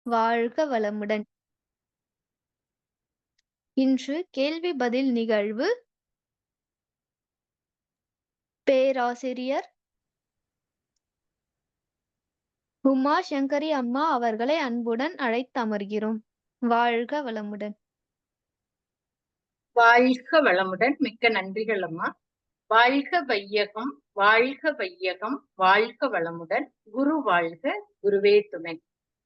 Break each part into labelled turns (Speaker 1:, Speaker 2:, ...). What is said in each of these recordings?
Speaker 1: வாழ்க வளமுடன்! இன்று கேள்வி பதில் நிகழ்வு பேராசிரியர் உமா சங்கரி அம்மா அவர்களை அன்புடன் அழைத்தமர்கிறோம். வாழ்க வளமுடன்!
Speaker 2: வாழ்க வளமுடன். மிக்க நன்றிகள் அம்மா. வாழ்க வையகம், வாழ்க வையகம், வாழ்க வளமுடன். குரு வாழ்க, குருவே துணை.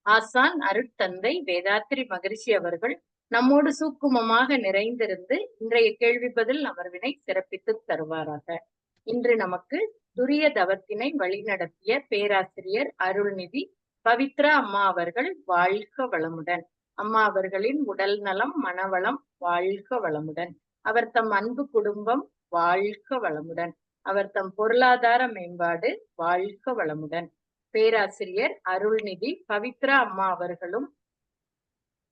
Speaker 2: ஆசான் அருட்தந்தை வேதாத்திரி மகரிஷி அவர்கள் நம்மோடு சூக்குமமாக நிறைந்திருந்து இன்றைய கேள்வி பதில் அமர்வினை சிறப்பித்து தருவாராக. இன்று நமக்கு துரிய தவத்தினை வழிநடத்திய பேராசிரியர் அருள்நிதி பவித்ரா அம்மா அவர்கள் வாழ்க வளமுடன். அம்மா அவர்களின் உடல் நலம், மனவளம் வாழ்க வளமுடன். அவர் தம் அன்பு குடும்பம் வாழ்க வளமுடன். அவர் தம் பொருளாதார மேம்பாடு வாழ்க வளமுடன். பேராசிரியர் அருள்நிதி பவித்ரா அம்மா அவர்களும்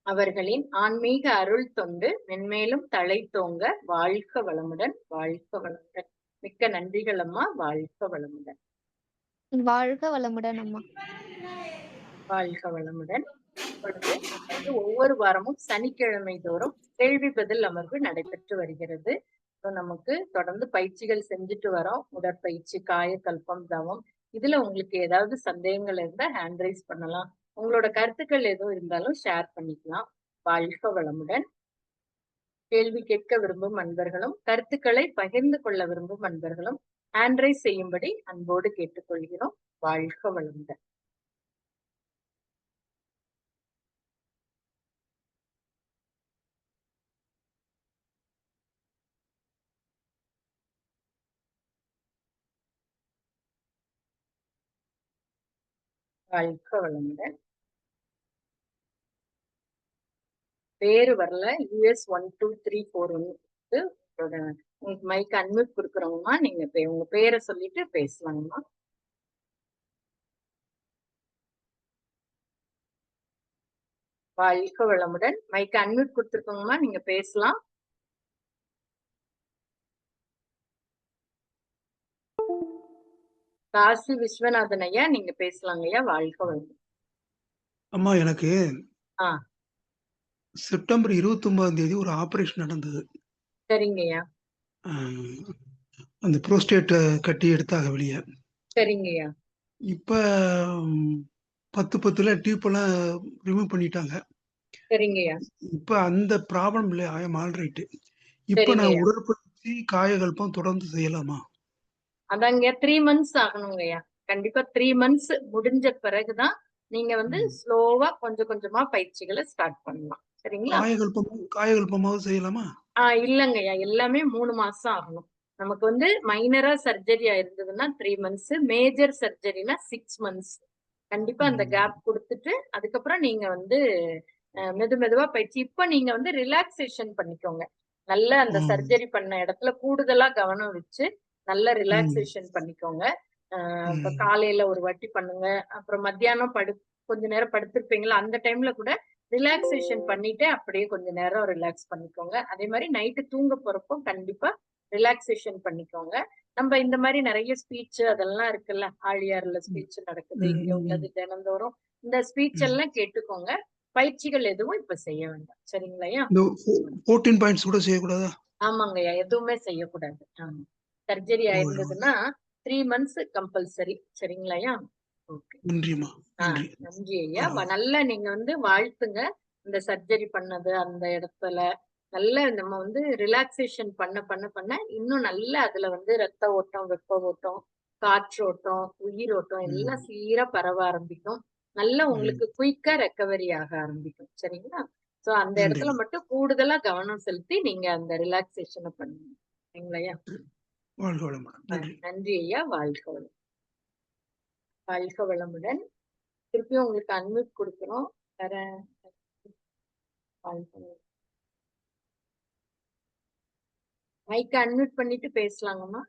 Speaker 2: அவர்களின் ஆன்மீக அருள் தொண்டு மென்மேலும் தழைத்தோங்க வாழ்க வளமுடன், வாழ்க வளமுடன். மிக்க நன்றிகள் அம்மா. வாழ்க வளமுடன்.
Speaker 1: வாழ்க வளமுடன் அம்மா.
Speaker 2: வாழ்க வளமுடன். இப்பொழுது ஒவ்வொரு வாரமும் சனிக்கிழமை தோறும் கேள்வி பதில் அமர்வு நடைபெற்று வருகிறது. நமக்கு தொடர்ந்து பயிற்சிகள் செஞ்சுட்டு வரோம். உடற்பயிற்சி, காயக்கல்பம், தவம். இதுல உங்களுக்கு ஏதாவது சந்தேகங்கள் இருந்தா ஹேண்ட் ரைஸ் பண்ணலாம். உங்களோட கருத்துக்கள் எதுவும் இருந்தாலும் ஷேர் பண்ணிக்கலாம். வாழ்க வளமுடன். கேள்வி கேட்க விரும்பும் அன்பர்களும் கருத்துக்களை பகிர்ந்து கொள்ள விரும்பும் அன்பர்களும் ஹேண்ட் ரைஸ் செய்யும்படி அன்போடு கேட்டுக்கொள்கிறோம். வாழ்க வளமுடன். வாழ்க வளமுடன். பேரு வரல. US 12341 உங்களுக்கு மைக் அன்மியூட் கொடுக்குறோங்கம்மா. நீங்க உங்க பேரை சொல்லிட்டு பேசலாங்கம்மா. வாழ்க வளமுடன். மைக் அன்மியூட் கொடுத்துருக்கோங்கம்மா, நீங்க பேசலாம். காசி விஸ்வநாதன் ஐயா, நீங்க பேசலாங்க ஐயா. வாழ்க வளமுடன்.
Speaker 3: அம்மா, எனக்கு செப்டம்பர் 29 ஒரு ஆபரேஷன் நடந்தது.
Speaker 2: சரிங்கய்யா.
Speaker 3: அந்த புரோஸ்டேட் கட்டி எடுத்தாக வெளியே.
Speaker 2: சரிங்கய்யா.
Speaker 3: இப்ப 10 டியூப் எல்லாம் ரிமூவ் பண்ணிட்டாங்க.
Speaker 2: சரிங்கய்யா.
Speaker 3: இப்ப அந்த ப்ராப்ளம் இல்லை. I am alright. இப்ப நான் உடற்பயிற்சி, காயகல்பம் தொடர்ந்து செய்யலாமா?
Speaker 2: அதாங்க 3 months ஆகணுங்கய்யா. கண்டிப்பா 3 months முடிஞ்ச பிறகுதான் நீங்க ஸ்லோவா கொஞ்சம் கொஞ்சமா பயிற்சிகளை ஸ்டார்ட் பண்ணலாம். சரிங்களா?
Speaker 3: காயகல்பமாவது செய்யலாமா?
Speaker 2: இல்லங்கய்யா, எல்லாமே 3 மாசம் ஆகணும். நமக்கு மைனரா சர்ஜரி ஆயிருந்ததுன்னா 3 months, மேஜர் சர்ஜரினா 6 months. கண்டிப்பா அந்த கேப் கொடுத்துட்டு அதுக்கப்புறம் நீங்க மெதுவா பயிற்சி. இப்ப நீங்க ரிலாக்ஸேஷன் பண்ணிக்கோங்க. நல்ல அந்த சர்ஜரி பண்ண இடத்துல கூடுதலா கவனம் வச்சு நல்ல ரிலாக்ஸேஷன் பண்ணிக்கோங்க. இப்ப காலையில ஒரு வாட்டி பண்ணுங்க. அப்புறம் மத்தியானம் கொஞ்ச நேரம் படுத்திருப்பீங்களா, அந்த டைம்ல கூட ரிலாக்ஸேஷன் பண்ணிட்டு அப்படியே கொஞ்ச நேரம் ரிலாக்ஸ் பண்ணிக்கோங்க. அதே மாதிரி நைட்டு தூங்க போறப்போ கண்டிப்பா ரிலாக்ஸேஷன் பண்ணிக்கோங்க. நம்ம இந்த மாதிரி நிறைய ஸ்பீச் அதெல்லாம் இருக்குல்ல, ஆழியார்ல ஸ்பீச் நடக்குது, இங்க உள்ளது தினந்தோறும் இந்த ஸ்பீச் எல்லாம் கேட்டுக்கோங்க. பயிற்சிகள் எதுவும் இப்ப செய்ய வேண்டாம். சரிங்களையா?
Speaker 3: 14 பாயிண்ட்ஸ் கூட செய்யக்கூடாதா?
Speaker 2: ஆமாங்கய்யா, எதுவுமே செய்யக்கூடாது. ஆமா, சர்ஜரி ஆயிருந்ததுன்னா 3 months கம்பல்சரி. சரிங்களையா? நன்றி ஐயா. நல்லா நீங்க வாழ்த்துங்க. இந்த சர்ஜரி பண்ணது அந்த இடத்துல நல்ல நம்ம ரிலாக்ஸேஷன் பண்ண பண்ண பண்ண இன்னும் நல்ல அதுல ரத்த ஓட்டம், வெப்ப ஓட்டம், காற்றோட்டம், உயிரோட்டம் எல்லாம் சீரா பரவ ஆரம்பிக்கும். நல்ல உங்களுக்கு குயிக்கா ரெக்கவரி ஆக ஆரம்பிக்கும். சரிங்களா? சோ அந்த இடத்துல மட்டும் கூடுதலா கவனம் செலுத்தி நீங்க அந்த ரிலாக்ஸேஷனை பண்ணுங்க. சரிங்களையா? நன்றி ஐயா. வாழ்க வளம். வாழ்க வளமுடன். திருப்பியும் உங்களுக்கு அன்மியூட் கொடுக்கிறோம். மைக்க அன்மியூட் பண்ணிட்டு பேசலாங்கம்மா.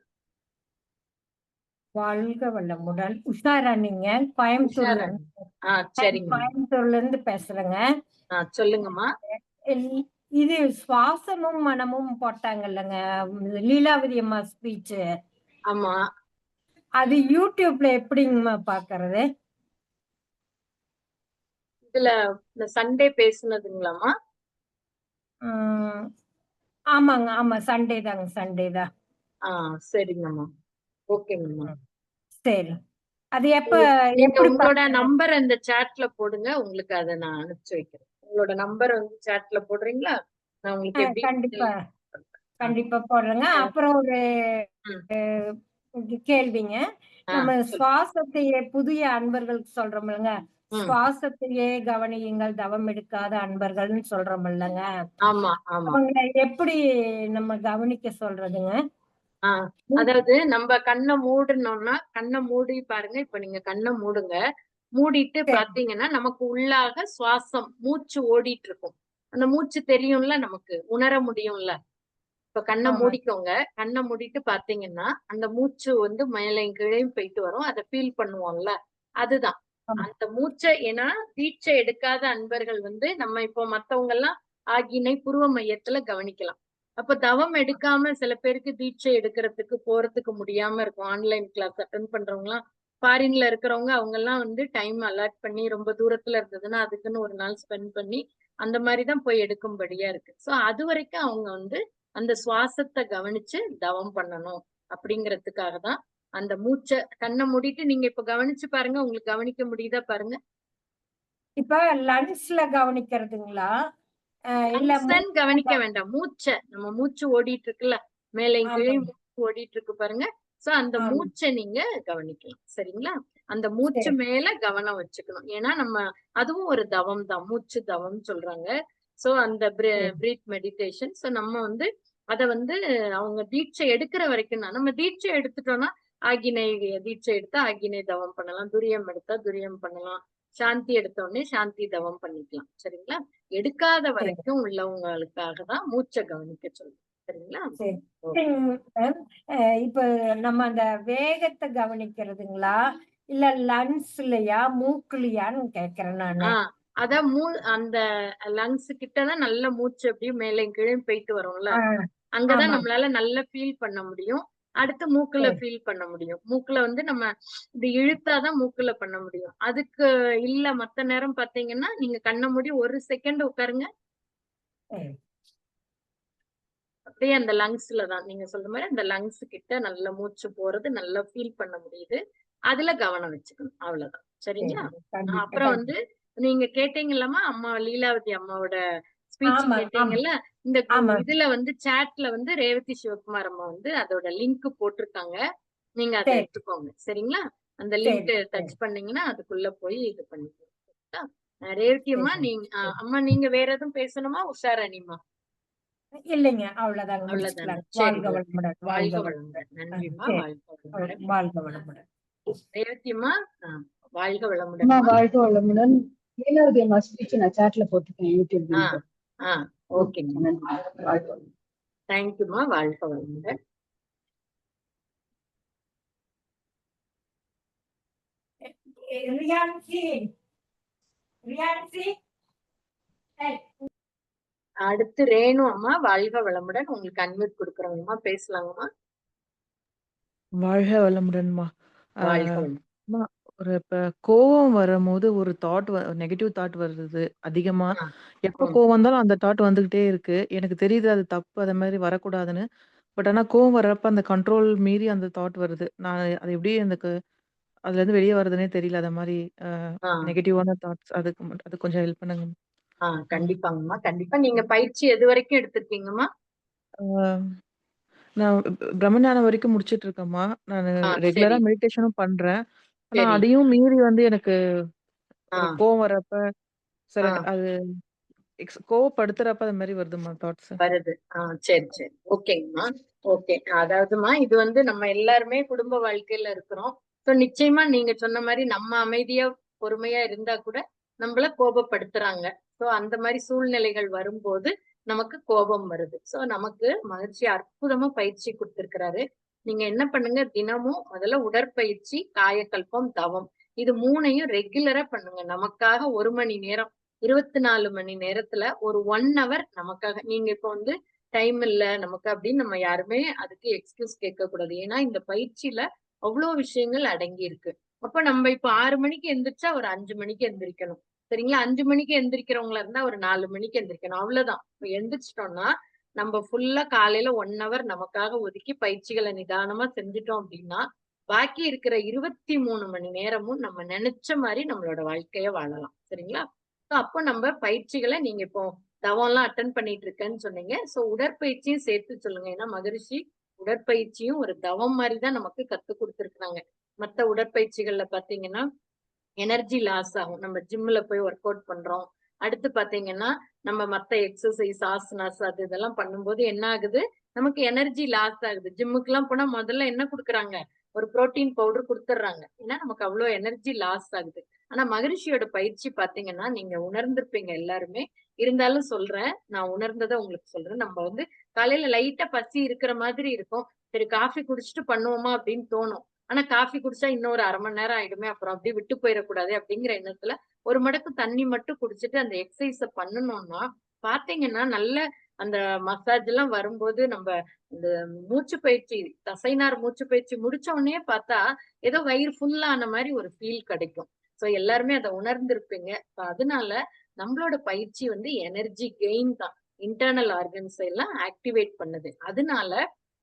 Speaker 4: வாழ்க வளமுடன். உஷாரா நீங்க? கோயம்புத்தூர்ல இருந்து பேசுறேங்க.
Speaker 2: சொல்லுங்கம்மா.
Speaker 4: இது சுவாசமும் மனமும் போட்டாங்கல்லங்க, லீலாவதி அம்மா ஸ்பீச்.
Speaker 2: ஆமா,
Speaker 4: அது யூடியூப்ல எப்படிங்கம்மா பாக்குறது?
Speaker 2: இதுல இந்த சண்டே பேசுனதுங்களாம்மா?
Speaker 4: ஆஹ் ஆமாங்க, ஆமா, சண்டே தாங்க, சண்டே தான்.
Speaker 2: சரிங்கம்மா. ஓகேங்கம்மா.
Speaker 4: ம். சரி. அது எப்ப
Speaker 2: நீங்க
Speaker 4: எப்படி
Speaker 2: உங்களோட
Speaker 4: பாக்குறது?
Speaker 2: நம்பர் அந்த சாட்ல போடுங்க. உங்களுக்கு அத நான் அனுப்பிச்சு வைக்கிறேன். உங்களோட நம்பர் வந்து சாட்ல போடுறீங்களா? நான் உங்களுக்கு எப்படி
Speaker 4: கண்டிப்பா,
Speaker 2: ஆ,
Speaker 4: கண்டிப்பா போடுறேங்க.
Speaker 2: ஆ,
Speaker 4: அப்புறம் ஒரு
Speaker 2: ம்.
Speaker 4: கேள்விங்க. நம்ம
Speaker 2: சொல்லு.
Speaker 4: சுவாசத்தையே புதிய அன்பர்களுக்கு சொல்றோம்லங்க,
Speaker 2: ம்.
Speaker 4: சுவாசத்தையே கவனியுங்கள் தவம் எடுக்காத அன்பர்கள்னு சொல்றோம்லங்க,
Speaker 2: ஆமா, ஆமா.
Speaker 4: அவங்கள எப்படி நம்ம கவனிக்க சொல்றதுங்க?
Speaker 2: ஆ, அதாவது நம்ம கண்ண மூடுனோம்னா, கண்ண மூடி பாருங்க. இப்ப நீங்க கண்ண மூடுங்க. மூடிட்டு
Speaker 4: சரி.
Speaker 2: பாத்தீங்கன்னா, நமக்கு உள்ளாக சுவாசம், மூச்சு ஓடிட்டு இருக்கும். அந்த மூச்சு தெரியும்ல நமக்கு, உணர முடியும்ல. இப்ப கண்ண
Speaker 4: ஆமா,
Speaker 2: மூடிக்கோங்க. கண்ண மூடிட்டு பாத்தீங்கன்னா, அந்த மூச்சு வந்து மேலயும் கீழயும் போயிட்டு வரும். அத ஃபீல் பண்ணுவோம்ல. அதுதான்.
Speaker 4: ஆமா.
Speaker 2: அந்த மூச்ச ஏன்னா தீட்சை எடுக்காத அன்பர்கள் வந்து நம்ம இப்போ மத்தவங்கலாம் ஆகினை புருவ மையத்துல கவனிக்கலாம். அப்ப தவம் எடுக்காம சில பேருக்கு தீட்சை எடுக்கிறதுக்கு போறதுக்கு முடியாம இருக்கும். ஆன்லைன் கிளாஸ் அட்டெண்ட் பண்றவங்கலாம் ஃபாரின்ல இருக்கிறவங்க அவங்கலாம் வந்து டைம் அலாட் பண்ணி ரொம்ப தூரத்துல இருந்ததுன்னா, அதுக்குன்னு ஒரு நாள் ஸ்பெண்ட் பண்ணி அந்த மாரி தான் போய் எடுக்கும்படியா இருக்கு. சோ அதுவரைக்கும் அவங்க வந்து அந்த சுவாசத்த கவனிச்சு தவம் பண்ணணும் அப்படிங்கிறதுக்காக தான் அந்த மூச்ச கண்ண மூடிட்டு நீங்க இப்ப கவனிச்சு பாருங்க. உங்களுக்கு கவனிக்க முடியுதா பாருங்க.
Speaker 4: இப்ப லன்ஸ்ல கவனிக்கிறதுங்களா? இல்ல
Speaker 2: லங்ஸ்ன்னு
Speaker 4: மூச்சுல
Speaker 2: கவனிக்க வேண்டாம். மூச்ச நம்ம மூச்சு ஓடிட்டு இருக்குல்ல. மேலயும் கீழயும்
Speaker 4: ஆமாங்க.
Speaker 2: மூச்சு ஓடிட்டு இருக்கு பாருங்க. சோ அந்த
Speaker 4: ஆமா.
Speaker 2: மூச்ச நீங்க கவனிக்கலாம். சரிங்களா? அந்த மூச்சு
Speaker 4: சரி,
Speaker 2: மேல கவனம் வச்சுக்கணும். ஏன்னா நம்ம அதுவும் ஒரு தவம் தான். மூச்சு தவம்னு சொல்றாங்க. சோ அந்த
Speaker 4: சரி,
Speaker 2: பிரீத் மெடிடேஷன். சோ நம்ம வந்து அத வந்து அவங்க தீட்சை எடுக்கிற வரைக்கும் தான். நம்ம தீட்சை எடுத்துட்டோம்னா, ஆகினை தீட்சை எடுத்தா ஆகினை தவம் பண்ணலாம். துரியம் எடுத்தா துரியம் பண்ணலாம். சாந்தி எடுத்த உடனே சாந்தி தவம் பண்ணிக்கலாம். சரிங்களா? எடுக்காத
Speaker 4: சரி,
Speaker 2: வரைக்கும் உள்ளவங்களுக்காக தான் மூச்ச கவனிக்க சொல்றேன். சரிங்களா?
Speaker 4: சரி.
Speaker 2: ஓகே.
Speaker 4: மேம், இப்ப நம்ம அந்த வேகத்த கவனிக்கிறதுங்களா? இல்ல லன்ஸ்லயா, மூக்குலயான்னு கேட்கிறேன் நானு.
Speaker 2: ஆ அதான் அந்த லங்ஸ் கிட்ட தான் நல்ல மூச்சு அப்படியே மேலயும் கீழயும் போயிட்டு வரும்ல.
Speaker 4: ஆ,
Speaker 2: அங்கதான்
Speaker 4: ஆமா.
Speaker 2: நம்மளால நல்லா ஃபீல் பண்ண முடியும். அடுத்து மூக்குல
Speaker 4: சரி,
Speaker 2: ஃபீல் பண்ண முடியும். மூக்குல வந்து நம்ம இப்படி இழுத்தாதான் மூக்குல பண்ண முடியும். அதுக்கு இல்ல மத்த நேரம் பார்த்தீங்கன்னா, நீங்க கண்ண மூடி 1 செகண்ட் உட்காருங்க.
Speaker 4: சரி,
Speaker 2: அப்படியே அந்த லங்ஸ்ல தான். நீங்க சொல்ற மாரி அந்த லங்ஸ் கிட்ட நல்ல மூச்சு போறது நல்லா ஃபீல் பண்ண முடியுது. அதுல கவனம் வச்சுக்கணும். அவ்வளவுதான். சரிங்களா?
Speaker 4: சரி. கண்டிப்பா,
Speaker 2: அப்புறம் வந்து
Speaker 4: கண்டிப்பா.
Speaker 2: நீங்க கேட்டீங்கல்லம்மா, அம்மா லீலாவதி அம்மாவோட ஸ்பீச்
Speaker 4: ஆமா, ஆமா,
Speaker 2: கேட்டீங்கல்ல. இந்த
Speaker 4: ஆமா.
Speaker 2: இதுல வந்து சாட்ல வந்து ரேவதி சிவகுமார் அம்மா வந்து அதோட லிங்க் போட்டிருக்காங்க. நீங்க அத
Speaker 4: சரி,
Speaker 2: எடுத்துக்கோங்க. சரிங்களா? அந்த
Speaker 4: சரி,
Speaker 2: லிங்க்
Speaker 4: சரி,
Speaker 2: டச் பண்ணீங்கன்னா, அதுக்குள்ள போய் இது பண்ணிக்கலாம். சரிங்களா? ரேவதி அம்மா
Speaker 4: சரி,
Speaker 2: நீங்க
Speaker 4: சரி.
Speaker 2: அம்மா நீங்க வேற எதுவும் பேசணுமா? உஷாராணிம்மா?
Speaker 4: இல்லைங்க. அவ்வளவுதாங்க,
Speaker 2: அவ்வளவுதானே.
Speaker 4: முடிச்சுக்கலாம்.
Speaker 2: சரி,
Speaker 4: வாழ்க
Speaker 2: ஓகே.
Speaker 4: வளமுடன், வாழ்க
Speaker 2: வாழ்க
Speaker 4: வளமுடன்.
Speaker 2: வளமுடன். நன்றிம்மா.
Speaker 4: சரி.
Speaker 2: வாழ்க வளமுடன்.
Speaker 4: வாழ்க வளமுடன்.
Speaker 2: ரேவதிம்மா, வாழ்க
Speaker 5: அம்மா
Speaker 2: வளமுடன்ம்மா.
Speaker 5: வாழ்க வளமுடன். லீலாவதி அம்மா ஸ்பீச் நான் சாட்ல போட்டிருக்கேன் யூடியூப்
Speaker 2: ஆ,
Speaker 5: லிங்க்.
Speaker 2: ஆ.
Speaker 5: ஓகே,
Speaker 2: ஓகேம்மா.
Speaker 5: நன்றி. வாழ்க வளமுடன்.
Speaker 2: தேங்க்யூம்மா. வாழ்க வளமுடன்.
Speaker 4: ரியான்சி, ரியான்சி, ஏய்,
Speaker 2: அடுத்து ரேணு அம்மா, வாழ்க வளமுடன். உங்களுக்கு அன்மியூட் குடுக்குறோங்கம்மா. பேசலாங்கம்மா.
Speaker 6: வாழ்க வளமுடன்மா. ஆ,
Speaker 2: வாழ்க வளமுடன்.
Speaker 6: அம்மா, ஒரு இப்ப கோவம் வரும்போது ஒரு நெகட்டிவ் தாட் வருது அதிகமா.
Speaker 2: ஆ,
Speaker 6: எப்ப
Speaker 2: ம்.
Speaker 6: கோவம் வந்தாலும் அந்த தாட் வந்துகிட்டே இருக்கு. எனக்கு தெரியுது அது தப்பு, அது மாரி வரக்கூடாதுன்னு. பட் ஆனா கோவம் வர்றப்ப அந்த கண்ட்ரோல் மீறி அந்த தாட் வருது. நான் அது எப்படி எனக்கு அதுலேருந்து வெளிய வரதுன்னே தெரியல. அது மாரி அ
Speaker 2: ஆ,
Speaker 6: நெகட்டிவான தாட்ஸ் அது கொஞ்சம் ஹெல்ப் பண்ணுங்க. ம்.
Speaker 2: கண்டிப்பாங்கம்மா. கண்டிப்பா. நீங்க பயிற்சி எதுவரைக்கும் எடுத்திருக்கீங்கம்மா?
Speaker 6: ஆ, நான் பிரம்மஞானம் வரைக்கும் முடிச்சுட்டு இருக்கேன்மா. நானு ரெகுலரா
Speaker 2: சரி,
Speaker 6: மெடிடேஷனும் பண்றேன். ஆனா
Speaker 2: சரி.
Speaker 6: அதையும் மீறி வந்து எனக்கு
Speaker 2: ஆ,
Speaker 6: ஒரு கோவம் வரப்ப சில
Speaker 2: ஆ.
Speaker 6: அது கோவப்படுத்துறப்ப அது மாரி வருதும்மா தாட்ஸ்.
Speaker 2: வருது. சரி, சரி. ஓகேங்கம்மா. ஓகே. அதாவதும்மா, இது வந்து நம்ம எல்லாருமே குடும்ப வாழ்க்கையில இருக்கிறோம். சோ நிச்சயமா நீங்க சொன்ன மாரி நம்ம அமைதியா, பொறுமையா இருந்தா கூட நம்மள கோபப்படுத்துறாங்க. சோ அந்த மாரி சூழ்நிலைகள் வரும்போது நமக்கு கோபம் வருது. சோ நமக்கு மகிழ்ச்சி அற்புதமா பயிற்சி குடுத்திருக்கிறாரு. நீங்க என்ன பண்ணுங்க, தினமும் முதல்ல உடற்பயிற்சி, காயகல்பம், தவம். இது 3யும் ரெகுலரா பண்ணுங்க. நமக்காக 1 மணி நேரம் 24 மணி நேரத்துல ஒரு 1 ஹவர் நமக்காக. நீங்க இப்ப வந்து டைம் இல்ல நமக்கு அப்படின்னு நம்ம யாருமே அதுக்கு எக்ஸ்கியூஸ் கேட்கக்கூடாது. ஏன்னா இந்த பயிற்சியில அவ்ளோ விஷயங்கள் அடங்கி இருக்கு. அப்ப நம்ம இப்ப 6 மணிக்கு எந்திரிச்சா ஒரு 5 மணிக்கு எந்திரிக்கணும். சரிங்களா? 5 மணிக்கு எந்திரிக்கிறவங்களா இருந்தா ஒரு 4 மணிக்கு எந்திரிக்கணும். அவ்வளவுதான். எந்திரிச்சிட்டோம்னா நம்ம ஃபுல்லா காலையில 1 ஹவர் நமக்காக ஒதுக்கி பயிற்சிகளை நிதானமா செஞ்சுட்டோம் அப்படின்னா, பாக்கி இருக்கிற 23 மணி நேரமும் நம்ம நினைச்ச மாதிரி நம்மளோட வாழ்க்கைய வாழலாம். சரிங்களா? அப்போ நம்ம பயிற்சிகளை நீங்க இப்போ தவம்லாம் அட்டன் பண்ணிட்டு இருக்கேன்னு சொன்னீங்க. சோ உடற்பயிற்சியும் சேர்த்து சொல்லுங்க. ஏன்னா மகரிஷி உடற்பயிற்சியும் ஒரு தவம் மாதிரிதான் நமக்கு கத்து கொடுத்திருக்காங்க. மத்த உடற்பயிற்சிகள்ல பாத்தீங்கன்னா எனர்ஜி லாஸ் ஆகும். நம்ம ஜிம்ல போய் ஒர்க் அவுட் பண்றோம். அடுத்து பாத்தீங்கன்னா, நம்ம மத்த எக்ஸர்சைஸ், ஆசனாஸ் அது இதெல்லாம் பண்ணும்போது என்ன ஆகுது? நமக்கு எனர்ஜி லாஸ் ஆகுது. ஜிம்முக்குலாம் போனா முதல்ல என்ன குடுக்குறாங்க? ஒரு புரோட்டீன் பவுடர் குடுத்துடுறாங்க. ஏன்னா நமக்கு அவ்ளோ எனர்ஜி லாஸ் ஆகுது. ஆனா மகரிஷியோட பயிற்சி பாத்தீங்கன்னா, நீங்க உணர்ந்திருப்பீங்க எல்லாருமே. இருந்தாலும் சொல்றேன். நான் உணர்ந்தத உங்களுக்கு சொல்றேன். நம்ம வந்து காலையில லைட்டா பசி இருக்கிற மாதிரி இருக்கும். சரி காஃபி குடிச்சிட்டு பண்ணுவோமா அப்படின்னு தோணும். ஆனா காஃபி குடிச்சா இன்னும் ஒரு 1/2 மணி நேரம் ஆயிடுமே. அப்புறம் அப்படியே விட்டு போயிடக்கூடாது அப்படிங்கிற எண்ணத்துல ஒரு மடக்கு தண்ணி மட்டும் குடிச்சிட்டு அந்த எக்ஸர்சைஸ பண்ணணும்னா, பாத்தீங்கன்னா நல்ல அந்த மசாஜ் எல்லாம் வரும்போது நம்ம இந்த மூச்சு பயிற்சி, தசைநார் மூச்சு பயிற்சி முடிச்ச உடனே பார்த்தா, ஏதோ வயிறு ஃபுல் ஆன மாரி ஒரு ஃபீல் கிடைக்கும். சோ எல்லாருமே அத உணர்ந்திருப்பீங்க. அதனால நம்மளோட பயிற்சி வந்து எனர்ஜி கெயின் தான். இன்டர்னல் ஆர்கன்ஸ் எல்லாம் ஆக்டிவேட் பண்ணுது. அதனால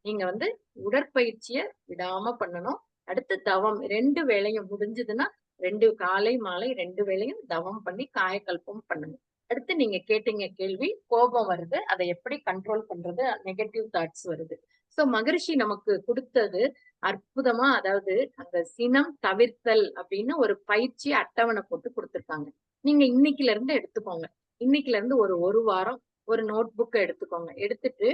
Speaker 2: நீங்க வந்து உடற்பயிற்சிய விடாம பண்ணணும். அடுத்து தவம் 2 வேளையும் முடிஞ்சதுன்னா 2 காலை, மாலை 2 வேளையும் தவம் பண்ணி காயகல்பம் பண்ணுங்க. அடுத்து நீங்க கேட்டீங்க கேள்வி, கோபம் வருது. அதை எப்படி கண்ட்ரோல் பண்றது? நெகட்டிவ் தாட்ஸ் வருது. சோ மகரிஷி நமக்கு குடுத்தது அற்புதமா அதாவது அந்த சினம் தவிர்த்தல் அப்படின்னு ஒரு பயிற்சி அட்டவணை போட்டு குடுத்திருக்காங்க. நீங்க இன்னைக்குல இருந்து எடுத்துக்கோங்க. இன்னைக்குல இருந்து ஒரு வாரம் ஒரு நோட் புக்க எடுத்துக்கோங்க. எடுத்துட்டு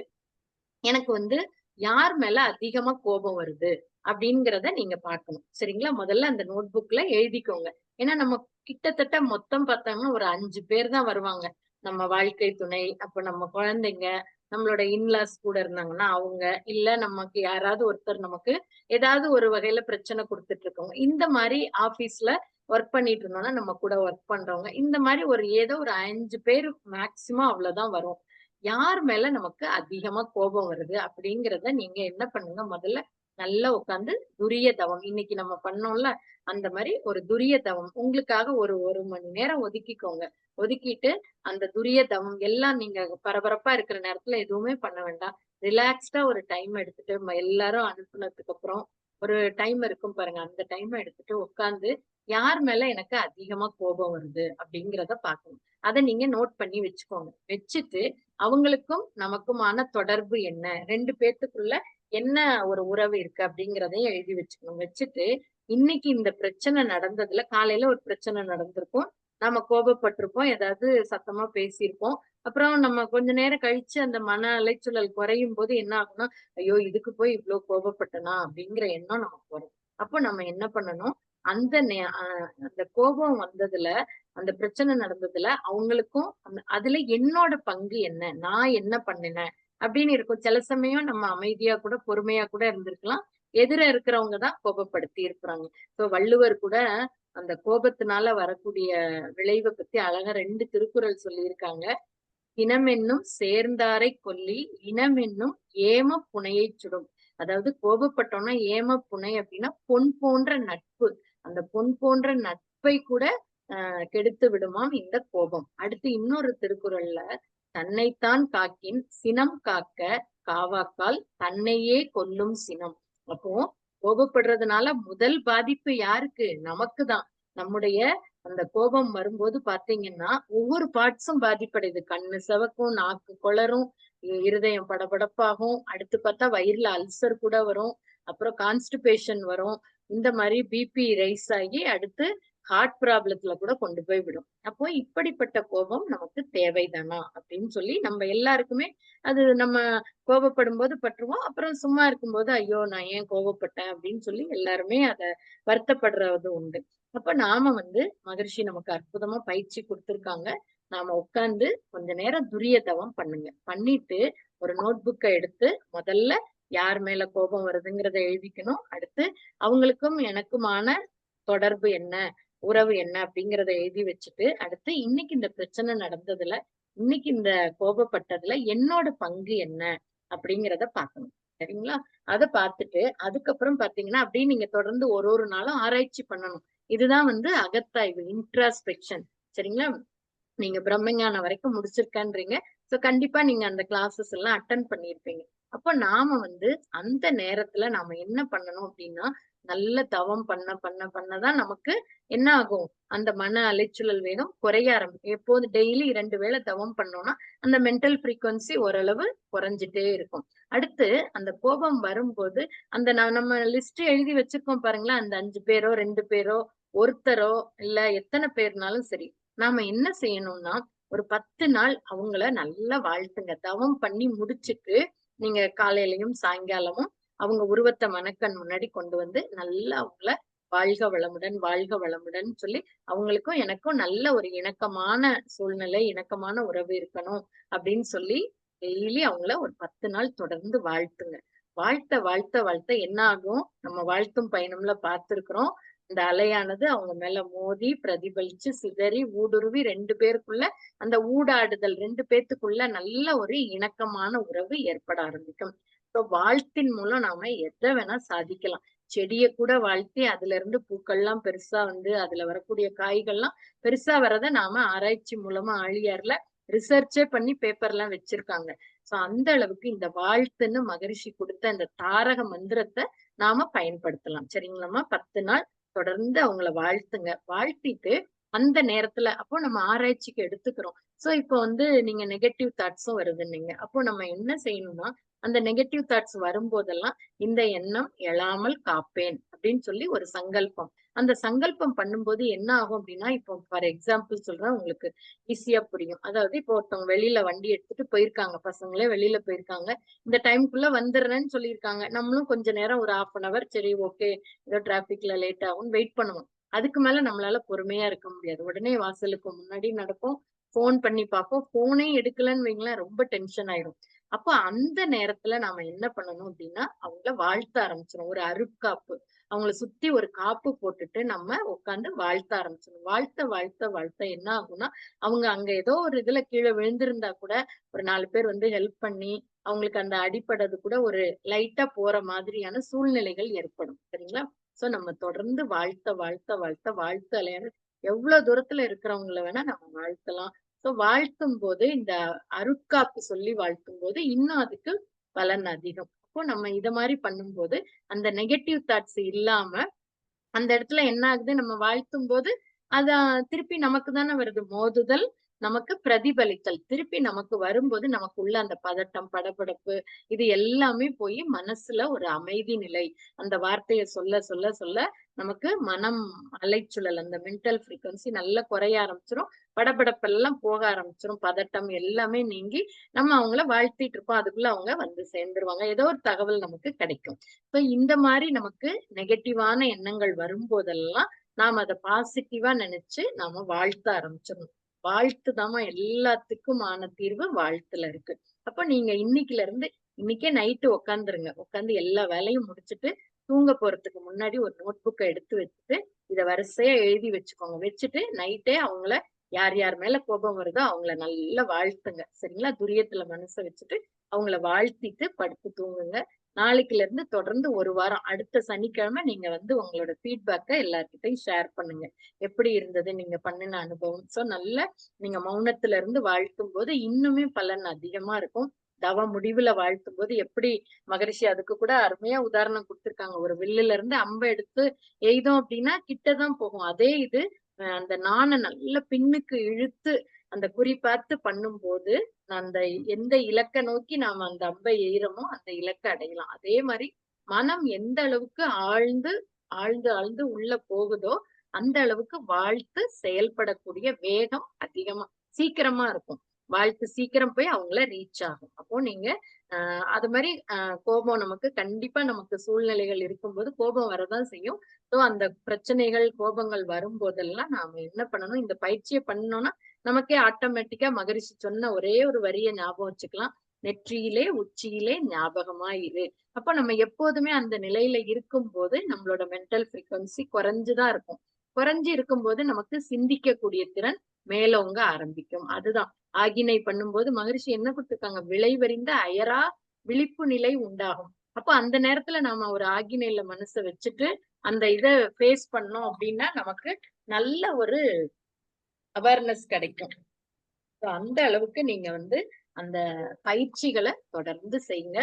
Speaker 2: எனக்கு வந்து யார் மேல அதிகமா கோபம் வருது அப்படிங்கிறத நீங்க பார்க்கணும். சரிங்களா? முதல்ல அந்த நோட் புக்ல எழுதிக்கோங்க. ஏன்னா நம்ம கிட்டத்தட்ட மொத்தம் பார்த்தாங்கன்னா ஒரு 5 பேர் தான் வருவாங்க. நம்ம வாழ்க்கை துணை, அப்ப நம்ம குழந்தைங்க, நம்மளோட இன்லாஸ் கூட இருந்தாங்கன்னா அவங்க, இல்ல நமக்கு யாராவது ஒருத்தர் நமக்கு ஏதாவது ஒரு வகையில பிரச்சனை குடுத்துட்டு இருக்கவங்க. இந்த மாரி ஆபீஸ்ல ஒர்க் பண்ணிட்டு இருந்தோம்னா நம்ம கூட ஒர்க் பண்றவங்க. இந்த மாரி ஒரு ஏதோ ஒரு 5 பேர் மேக்ஸிமம் அவ்வளவுதான் வரும். யார் மேல நமக்கு அதிகமா கோபம் வருது அப்படிங்கிறத நீங்க என்ன பண்ணுங்க முதல்ல நல்லா உட்கார்ந்து துரிய தவம் இன்னைக்கு நம்ம பண்ணோம்ல அந்த மாதிரி ஒரு துரிய தவம் உங்களுக்காக ஒரு மணி நேரம் ஒதுக்கிக்கோங்க. ஒதுக்கிட்டு அந்த துரிய தவம் எல்லாம் நீங்க பரபரப்பா இருக்கிற நேரத்துல எதுவுமே பண்ண வேண்டாம். ரிலாக்ஸ்டா ஒரு டைம் எடுத்துட்டு எல்லாரும் அனுப்புனதுக்கு அப்புறம் ஒரு டைம் இருக்கும் பாருங்க. அந்த டைம் எடுத்துட்டு உட்கார்ந்து யார் மேல எனக்கு அதிகமா கோபம் வருது அப்படிங்கிறத பார்க்கணும். அதை நீங்க நோட் பண்ணி வச்சுக்கோங்க. வச்சுட்டு அவங்களுக்கும் நமக்குமான தொடர்பு என்ன? 2 பேத்துக்குள்ள என்ன ஒரு உறவு இருக்கு அப்படிங்கிறதையும் எழுதி வச்சுக்கணும். வச்சுட்டு இன்னைக்கு இந்த பிரச்சனை நடந்ததுல காலையில ஒரு பிரச்சனை நடந்திருக்கும். நாம கோபப்பட்டிருப்போம். ஏதாவது சத்தமா பேசியிருப்போம். அப்புறம் நம்ம கொஞ்ச நேரம் கழிச்சு அந்த மன அலைச்சூழல் குறையும் போது என்ன ஆகும்னா, ஐயோ! இதுக்கு போய் இவ்ளோ கோபப்பட்டனா அப்படிங்கிற எண்ணம் நமக்கு வரும். அப்போ நம்ம என்ன பண்ணணும்? அந்த அந்த கோபம் வந்ததுல அந்த பிரச்சனை நடந்ததுல அவங்களுக்கும் அதுல என்னோட பங்கு என்ன? நான் என்ன பண்ணினேன்? அப்படின்னு இருக்கும். சில சமயம் நம்ம அமைதியா கூட, பொறுமையா கூட இருந்திருக்கலாம். எதிர இருக்கிறவங்க தான் கோபப்படுத்தி இருக்கிறாங்க. சோ வள்ளுவர் கூட அந்த கோபத்தினால வரக்கூடிய விளைவ பத்தி அழகா 2 திருக்குறள் சொல்லியிருக்காங்க. "சினமென்னும் சேர்ந்தாரை கொல்லி, இனமென்னும் ஏம புனையைச் சுடும்." அதாவது கோபப்பட்டோம்னா ஏம புனை அப்படின்னா பொன் போன்ற நட்பு. அந்த பொன் போன்ற நட்பை கூட கெடுத்து விடுமாம் இந்த கோபம். அடுத்து இன்னொரு திருக்குறள்ல தன்னைத்தான் காக்கின் சினம் காக்க காவாக்கால் தன்னையே கொல்லும் சினம். அப்போ கோபப்படுறதுனால முதல் பாதிப்பு யாருக்கு? நமக்குதான். நம்முடைய அந்த கோபம் வரும்போது பாத்தீங்கன்னா ஒவ்வொரு பார்ட்ஸும் பாதிப்படையுது. கண்ணு சிவக்கும், நாக்கு கொளரும், இருதயம் படபடப்பாகும். அடுத்து பார்த்தா வயிறுல அல்சர் கூட வரும். அப்புறம் கான்ஸ்டிபேஷன் வரும். இந்த மாதிரி பிபி ரைஸ் ஆகி அடுத்து ஹார்ட் ப்ராப்ளத்துல கூட கொண்டு போய் விடும். அப்போ இப்படிப்பட்ட கோபம் நமக்கு தேவைதானா அப்படின்னு சொல்லி நம்ம எல்லாருக்குமே அது நம்ம கோபப்படும் போது பற்றுவோம். அப்புறம் சும்மா இருக்கும்போது ஐயோ நான் ஏன் கோபப்பட்டேன் அப்படின்னு சொல்லி எல்லாருமே அத வருத்தப்படுறது உண்டு. அப்ப நாம வந்து மகரிஷி நமக்கு அற்புதமா பயிற்சி கொடுத்திருக்காங்க. நாம உட்கார்ந்து கொஞ்ச நேரம் துரிய தவம் பண்ணுங்க. பண்ணிட்டு ஒரு நோட் புக்கை எடுத்து முதல்ல யார் மேல கோபம் வருதுங்கிறத எழுதிக்கணும். அடுத்து அவங்களுக்கும் எனக்குமான தொடர்பு என்ன? உறவு என்ன அப்படிங்கிறத எழுதி வச்சுட்டு அடுத்து இன்னைக்கு இந்த பிரச்சனை நடந்ததுல இன்னைக்கு இந்த கோபப்பட்டதுல என்னோட பங்கு என்ன அப்படிங்கிறத பார்க்கணும். சரிங்களா? அதை பார்த்துட்டு அதுக்கப்புறம் பாத்தீங்கன்னா அப்படியே நீங்க தொடர்ந்து ஒரு நாளும் ஆராய்ச்சி பண்ணணும். இதுதான் வந்து அகத்தாய்வு, இன்ட்ராஸ்பெக்ஷன். சரிங்களா? நீங்க பிரம்மஞானம் வரைக்கும் முடிச்சிருக்கேன்றீங்க. சோ கண்டிப்பா நீங்க அந்த கிளாஸஸ் எல்லாம் அட்டெண்ட் பண்ணியிருப்பீங்க. அப்ப நாம அந்த நேரத்துல நாம என்ன பண்ணணும் அப்படின்னா, நல்ல தவம் பண்ணதான் நமக்கு என்ன ஆகும்? அந்த மன அலைச்சல் வேகம் குறைய ஆரம்பிக்கும். எப்போது டெய்லி 2 வேளை தவம் பண்ணோம்னா, அந்த மென்டல் ஃப்ரீக்வன்சி ஓரளவு குறைஞ்சிட்டே இருக்கும். அடுத்து அந்த கோபம் வரும்போது, அந்த நம்ம லிஸ்ட் எழுதி வச்சிருக்கோம் பாருங்களேன், அந்த 5 பேரோ, 2 பேரோ, ஒருத்தரோ, இல்ல எத்தன பேர்னாலும் சரி. நாம என்ன செய்யணும்னா, ஒரு 10 நாள் அவங்கள நல்லா வாழ்த்துங்க. தவம் பண்ணி முடிச்சுட்டு, நீங்க காலையிலயும், சாயங்காலமும் அவங்க உருவத்த மனக்கண் முன்னாடி கொண்டு வந்து, நல்லா அவங்கள வாழ்க வளமுடன், வாழ்க வளமுடன் சொல்லி, அவங்களுக்கும் எனக்கும் நல்ல ஒரு இணக்கமான சூழ்நிலை, இணக்கமான உறவு இருக்கணும் அப்படின்னு சொல்லி, டெய்லி அவங்கள ஒரு 10 நாள் தொடர்ந்து வாழ்த்துங்க. வாழ்த்த என்ன ஆகும்? நம்ம வாழ்த்தும் பயணம்ல பார்த்திருக்கிறோம். இந்த அலையானது அவங்க மேல மோதி, பிரதிபலிச்சு, சிதறி, ஊடுருவி 2 பேருக்குள்ள அந்த ஊடாடுதல் 2 பேத்துக்குள்ள நல்ல ஒரு இணக்கமான உறவு ஏற்பட ஆரம்பிக்கும். வாழ்த்தின் மூலம் நாம எத வேணா சாதிக்கலாம். செடிய கூட வாழ்த்தி அதுல இருந்து பூக்கள்லாம் பெருசா அதுல வரக்கூடிய காய்கள்லாம் பெருசா வரத நாம ஆராய்ச்சி மூலமா ஆழியார்ல ரிசர்ச்சே பண்ணி பேப்பர்லாம் வச்சிருக்காங்க. அந்த அளவுக்கு இந்த வாழ்த்துன்னு மகரிஷி கொடுத்த இந்த தாரக மந்திரத்தை நாம பயன்படுத்தலாம். சரிங்களாம்மா? 10 நாள் தொடர்ந்து அவங்கள வாழ்த்துங்க. வாழ்த்திட்டு அந்த நேரத்துல அப்போ நம்ம ஆராய்ச்சிக்கு எடுத்துக்கிறோம். இப்போ நீங்க நெகட்டிவ் தாட்ஸும் வருதுன்னீங்க. அப்போ நம்ம என்ன செய்யணும்னா, அந்த நெகட்டிவ் தாட்ஸ் வரும்போதெல்லாம் இந்த எண்ணம் எழாமல் காப்பேன் அப்படின்னு சொல்லி ஒரு சங்கல்பம். அந்த சங்கல்பம் பண்ணும்போது என்ன ஆகும் அப்படின்னா, இப்போ ஃபார் எக்ஸாம்பிள் சொல்றேன், உங்களுக்கு ஈஸியா புரியும். அதாவது இப்போ ஒருத்தவங்க வெளியில வண்டி எடுத்துட்டு போயிருக்காங்க, பசங்களே வெளியில போயிருக்காங்க. இந்த டைம்க்குள்ள வந்துடுறேன்னு சொல்லியிருக்காங்க. நம்மளும் கொஞ்ச நேரம் ஒரு 1/2 hour சரி ஓகே, ஏதோ டிராபிக்ல லேட் ஆகும் வெயிட் பண்ணுவோம். அதுக்கு மேல நம்மளால பொறுமையா இருக்க முடியாது. உடனே வாசலுக்கு முன்னாடி நடப்போம். போன் பண்ணி பார்ப்போம். போனே எடுக்கலன்னு வைங்களேன், ரொம்ப டென்ஷன் ஆயிரும். அப்ப அந்த நேரத்துல நாம என்ன பண்ணணும் அப்படின்னா, அவங்கள வாழ்த்த ஆரம்பிச்சிடும். ஒரு அருட்காப்பு. அவங்கள சுத்தி ஒரு காப்பு போட்டுட்டு நம்ம உட்கார்ந்து வாழ்த்த ஆரம்பிச்சிடணும். வாழ்த்த என்ன ஆகும்னா, அவங்க அங்க ஏதோ ஒரு இதுல கீழே விழுந்திருந்தா கூட ஒரு 4 பேர் ஹெல்ப் பண்ணி அவங்களுக்கு அந்த அடிபடுறது கூட ஒரு லைட்டா போற மாதிரியான சூழ்நிலைகள் ஏற்படும். சரிங்களா? நம்ம தொடர்ந்து வாழ்த்து அலையான எவ்வளவு தூரத்துல இருக்கிறவங்கள வேணா நம்ம வாழ்த்தலாம். வாழ்த்தும் போது இந்த அருட்காப்பு சொல்லி வாழ்த்தும் போது இன்னும் அதுக்கு பலன் அதிகம். அப்போ நம்ம இத மாதிரி பண்ணும்போது அந்த நெகட்டிவ் தாட்ஸ் இல்லாம அந்த இடத்துல என்ன ஆகுது? நம்ம வாழ்த்தும் போது அதான் திருப்பி நமக்கு தானே வருது. மோதுதல், நமக்கு பிரதிபலித்தல். திருப்பி நமக்கு வரும்போது நமக்குள்ள அந்த பதட்டம், படபடப்பு இது எல்லாமே போய் மனசுல ஒரு அமைதி நிலை. அந்த வார்த்தைய சொல்ல நமக்கு மனம் அலைச்சுழல், அந்த மென்டல் ஃப்ரீக்வன்சி நல்லா குறைய ஆரம்பிச்சிரும். படபடப்பெல்லாம் போக ஆரம்பிச்சிரும். பதட்டம் எல்லாமே நீங்கி நம்ம அவங்கள வாழ்த்திட்டு இருப்போம். அதுக்குள்ள அவங்க சேர்ந்துருவாங்க. ஏதோ ஒரு தகவல் நமக்கு கிடைக்கும். இந்த மாதிரி நமக்கு நெகட்டிவான எண்ணங்கள் வரும்போதெல்லாம் நாம அதை பாசிட்டிவா நினைச்சு நாம வாழ்த்த ஆரம்பிச்சிடணும். வாழ்த்துதாம்மா எல்லாத்துக்குமான தீர்வு வாழ்த்துல இருக்கு. அப்ப நீங்க இன்னைக்கே நைட்டு உட்காந்துருங்க. உட்காந்து எல்லா வேலையும் முடிச்சுட்டு தூங்க போறதுக்கு முன்னாடி ஒரு நோட் புக்கை எடுத்து வச்சுட்டு இத வரிசையா எழுதி வச்சுக்கோங்க. வச்சுட்டு நைட்டே அவங்கள யார் யார் மேல கோபம் வருதோ அவங்கள நல்லா வாழ்த்துங்க. சரிங்களா? துரியத்துல மனசை வச்சுட்டு அவங்கள வாழ்த்திட்டு படுத்து தூங்குங்க. நாளைக்குல இருந்து தொடர்ந்து 1 வாரம் அடுத்த சனிக்கிழமை நீங்க உங்களோட ஃபீட்பேக்க எல்லார்கிட்டையும் ஷேர் பண்ணுங்க. எப்படி இருந்தது நீங்க பண்ணின அனுபவம்? நல்ல நீங்க மௌனத்துல இருந்து வாழ்த்தும் போது இன்னுமே பலன் அதிகமா இருக்கும். தவ முடிவுல வாழ்த்தும் போது எப்படி மகரிஷி அதுக்கு கூட அருமையா உதாரணம் கொடுத்திருக்காங்க. ஒரு வில்லுல இருந்து அம்பை எடுத்து எய்தோம் அப்படின்னா கிட்டதான் போகும். அதே இது அந்த நாணை நல்ல பின்னுக்கு இழுத்து அந்த குறி பார்த்து பண்ணும்போது அந்த எந்த இலக்க நோக்கி நாம அந்த அம்பை எய்றோமோ அந்த இலக்கை அடையலாம். அதே மாதிரி மனம் எந்த அளவுக்கு ஆழ்ந்து உள்ள போகுதோ அந்த அளவுக்கு வாழ்த்து செயல்படக்கூடிய வேகம் அதிகமா சீக்கிரமா இருக்கும். வாழ்த்து சீக்கிரம் போய் அவங்கள ரீச் ஆகும். அப்போ நீங்க அது மாதிரி கோபம் நமக்கு கண்டிப்பா நமக்கு சூழ்நிலைகள் இருக்கும்போது கோபம் வரதான் செய்யும். அந்த பிரச்சனைகள் கோபங்கள் வரும்போதெல்லாம் நாம என்ன பண்ணணும்? இந்த பயிற்சியை பண்ணோம்னா நமக்கே ஆட்டோமேட்டிக்கா மகரிஷி சொன்ன ஒரே ஒரு வரிய ஞாபகம் வச்சுக்கலாம். நெற்றியிலே உச்சியிலே ஞாபகமா இரு. அப்ப நம்ம எப்போதுமே அந்த நிலையில இருக்கும் போது நம்மளோட மென்டல் ஃப்ரீக்வன்சி குறைஞ்சுதான் இருக்கும். குறைஞ்சு இருக்கும்போது நமக்கு சிந்திக்கக்கூடிய திறன் மேலோங்க ஆரம்பிக்கும். அதுதான் ஆகினை பண்ணும்போது மகரிஷி என்ன கொடுத்திருக்காங்க? விளைவறிந்த அயரா விழிப்பு நிலை உண்டாகும். அப்போ அந்த நேரத்துல நாம ஒரு ஆகினையில மனசை வச்சுட்டு அந்த இதை ஃபேஸ் பண்ணோம் அப்படின்னா நமக்கு நல்ல ஒரு அவேர்னஸ் கிடைக்கும். So, அந்த அளவுக்கு நீங்க வந்து அந்த பயிற்சிகளை தொடர்ந்து செய்யுங்க.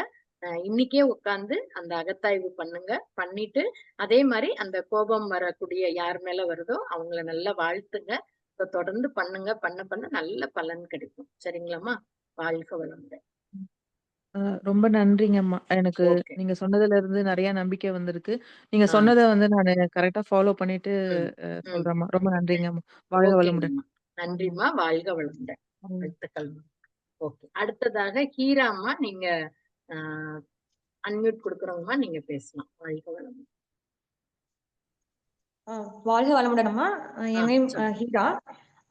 Speaker 2: இன்னைக்கே உட்கார்ந்து அந்த அகத்தாய்வு பண்ணுங்க. பண்ணிட்டு அதே மாதிரி அந்த கோபம் வரக்கூடிய யார் மேல வருதோ அவங்கள நல்லா வாழ்த்துங்க. இப்ப தொடர்ந்து பண்ணுங்க. பண்ண பண்ண நல்ல பலன் கிடைக்கும். சரிங்களாம்மா? வாழ்க வளமுடன்.
Speaker 6: ரொம்ப நன்றிங்கம்மா. எனக்கு
Speaker 2: ஓகே.
Speaker 6: நீங்க சொன்னதுல இருந்து நெறைய நம்பிக்கை வந்திருக்கு. நீங்க
Speaker 2: ஆ.
Speaker 6: சொன்னத வந்து நானு கரெக்ட்டா ஃபாலோ பண்ணிட்டு
Speaker 2: ம். ம்.
Speaker 6: சொல்றேன்ம்மா. ரொம்ப நன்றிங்கம்மா. வாழ்க வளமுடன்.
Speaker 2: ஓகேங்கம்மா. நன்றிம்மா. வாழ்க வளமுடன்.
Speaker 6: ம்.
Speaker 2: வாழ்த்துக்கள்மா. ஓகே. அடுத்ததாக ஹீரா அம்மா, நீங்க அன்மியூட் கொடுக்குறவங்கம்மா, நீங்க பேசலாம். வாழ்க வளமுடன்.
Speaker 7: வாழ்க வளமுடன் அம்மா. என் நேம்
Speaker 2: சொல்லுங்க.
Speaker 7: ஹீரா.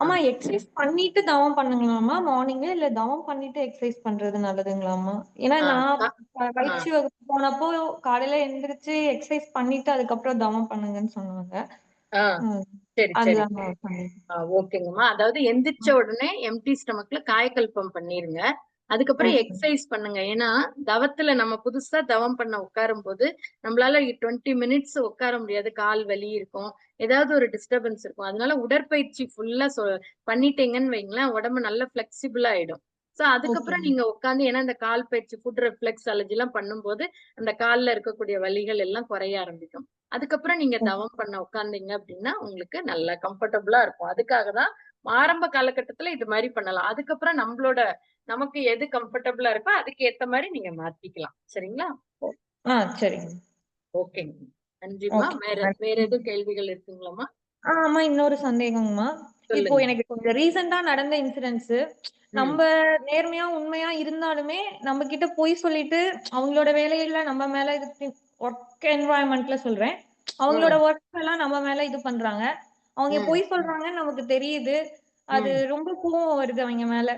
Speaker 7: அம்மா, எக்ஸசைஸ் பண்ணிட்டு தவம் பண்ணுங்களாம்மா மார்னிங், இல்ல தவம் பண்ணிட்டு எக்ஸசைஸ் பண்றது நல்லதுங்களாம்மா? ஏன்னா
Speaker 2: ஆ,
Speaker 7: நான்
Speaker 2: ஆ,
Speaker 7: பயிற்சி வகுப்பு போனப்போ காலையில எந்திரிச்சு எக்ஸசைஸ் பண்ணிட்டு அதுக்கப்புறம் தவம் பண்ணுங்கன்னு சொன்னாங்க.
Speaker 2: ஆ. சரி, சரி.
Speaker 7: அதுதாம்மா பண்ணேன்.
Speaker 2: ஓகேங்கம்மா. அதாவது எந்திரிச்ச உடனே எம்டி ஸ்டமக்ல காயக்கல்பம் பண்ணிருங்க. அதுக்கப்புறம்
Speaker 7: ஓகே.
Speaker 2: எக்ஸசைஸ் பண்ணுங்க. ஏன்னா தவத்துல நம்ம புதுசா தவம் பண்ண உட்காரும் போது நம்மளால 20 மினிட்ஸ் உட்கார முடியாது. கால் வலி இருக்கும். ஏதாவது ஒரு டிஸ்டர்பன்ஸ் இருக்கும். அதனால உடற்பயிற்சி ஃபுல்லா பண்ணிட்டீங்கன்னு வைங்களேன், உடம்பு நல்லா பிளெக்சிபிளா ஆயிடும். சோ அதுக்கப்புறம்
Speaker 7: ஓகே.
Speaker 2: நீங்க உட்கார்ந்து, ஏன்னா இந்த கால் பயிற்சி ஃபுட் ரெஃப்ளெக்ஸ் அலர்ஜி எல்லாம் பண்ணும்போது அந்த கால்ல இருக்கக்கூடிய வலிகள் எல்லாம் குறைய ஆரம்பிக்கும். அதுக்கப்புறம் நீங்க தவம் பண்ண உட்கார்ந்தீங்க அப்படின்னா உங்களுக்கு நல்லா கம்ஃபர்டபுளா இருக்கும். அதுக்காக தான் ஆரம்ப காலகட்டத்துல இது மாதிரி பண்ணலாம். அதுக்கப்புறம் நமக்கு எது கம்ஃபர்டபுளா இருக்கோ அதுக்கு ஏத்த மாதிரி நீங்க மாத்திக்கலாம். சரிங்களா?
Speaker 7: சரிங்க.
Speaker 2: ஓகேங்க. நன்றிம்மா.
Speaker 7: ஓகே.
Speaker 2: வேற எதுவும் கேள்விகள் இருக்குங்களாம்மா?
Speaker 7: ஆமா, இன்னொரு சந்தேகங்கம்மா. இப்போ
Speaker 2: சொல்லுங்க.
Speaker 7: எனக்கு கொஞ்சம் ரீசெண்டா நடந்த இன்சிடென்ட்ஸ், நம்ம நேர்மையா உண்மையா இருந்தாலுமே நம்ம கிட்ட பொய் சொல்லிட்டு அவங்களோட வேலையில நம்ம மேல ஒர்க் என்வாயன்மெண்ட்ல சொல்றேன், அவங்களோட ஒர்க் எல்லாம் நம்ம மேல இது பண்றாங்க. அவங்க பொய் சொல்றாங்கன்னு நமக்கு தெரியுது. அது ரொம்ப கோவம் வருது அவங்க மேல.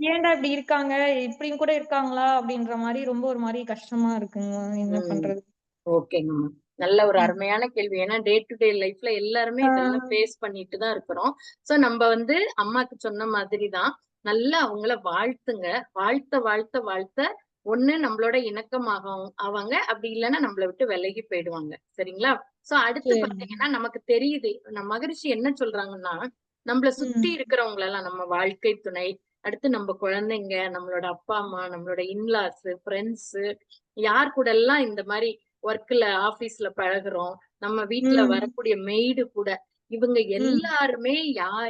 Speaker 7: ஏன்டா இப்படி இருக்காங்க, இப்படியும் கூட இருக்காங்களா அப்படின்ற மாதிரி ரொம்ப ஒரு மாதிரி கஷ்டமா இருக்குங்க. என்ன பண்றது?
Speaker 2: ஓகேங்கம்மா. நல்ல ஒரு அருமையான கேள்வி. ஏன்னா டே டு டே லைஃப்ல எல்லாருமே இதெல்லாம் ஃபேஸ் பண்ணிட்டு தான் இருக்கிறோம். சோ நம்ம வந்து அம்மாக்கு சொன்ன மாதிரிதான் நல்லா அவங்கள வாழ்த்துங்க. வாழ்த்த வாழ்த்த வாழ்த்த ஒண்ணு நம்மளோட இணக்கமாக ஆவாங்க. அப்படி இல்லைன்னா நம்மளை விட்டு விலகி போயிடுவாங்க. சரிங்களா? சோ அடுத்து பாத்தீங்கன்னா நமக்கு தெரியுது, நம்ம மகரிஷி என்ன சொல்றாங்கன்னா, நம்மள சுத்தி இருக்கிறவங்க எல்லாம், நம்ம வாழ்க்கை துணை, அடுத்து நம்ம குழந்தைங்க, நம்மளோட அப்பா அம்மா, நம்மளோட இன்லாஸ், ஃப்ரெண்ட்ஸ், யார் கூட எல்லாம் இந்த மாதிரி ஒர்க்ல ஆபீஸ்ல பழகுறோம், நம்ம வீட்டுல வரக்கூடிய மெய்டு கூட, இவங்க எல்லாருமே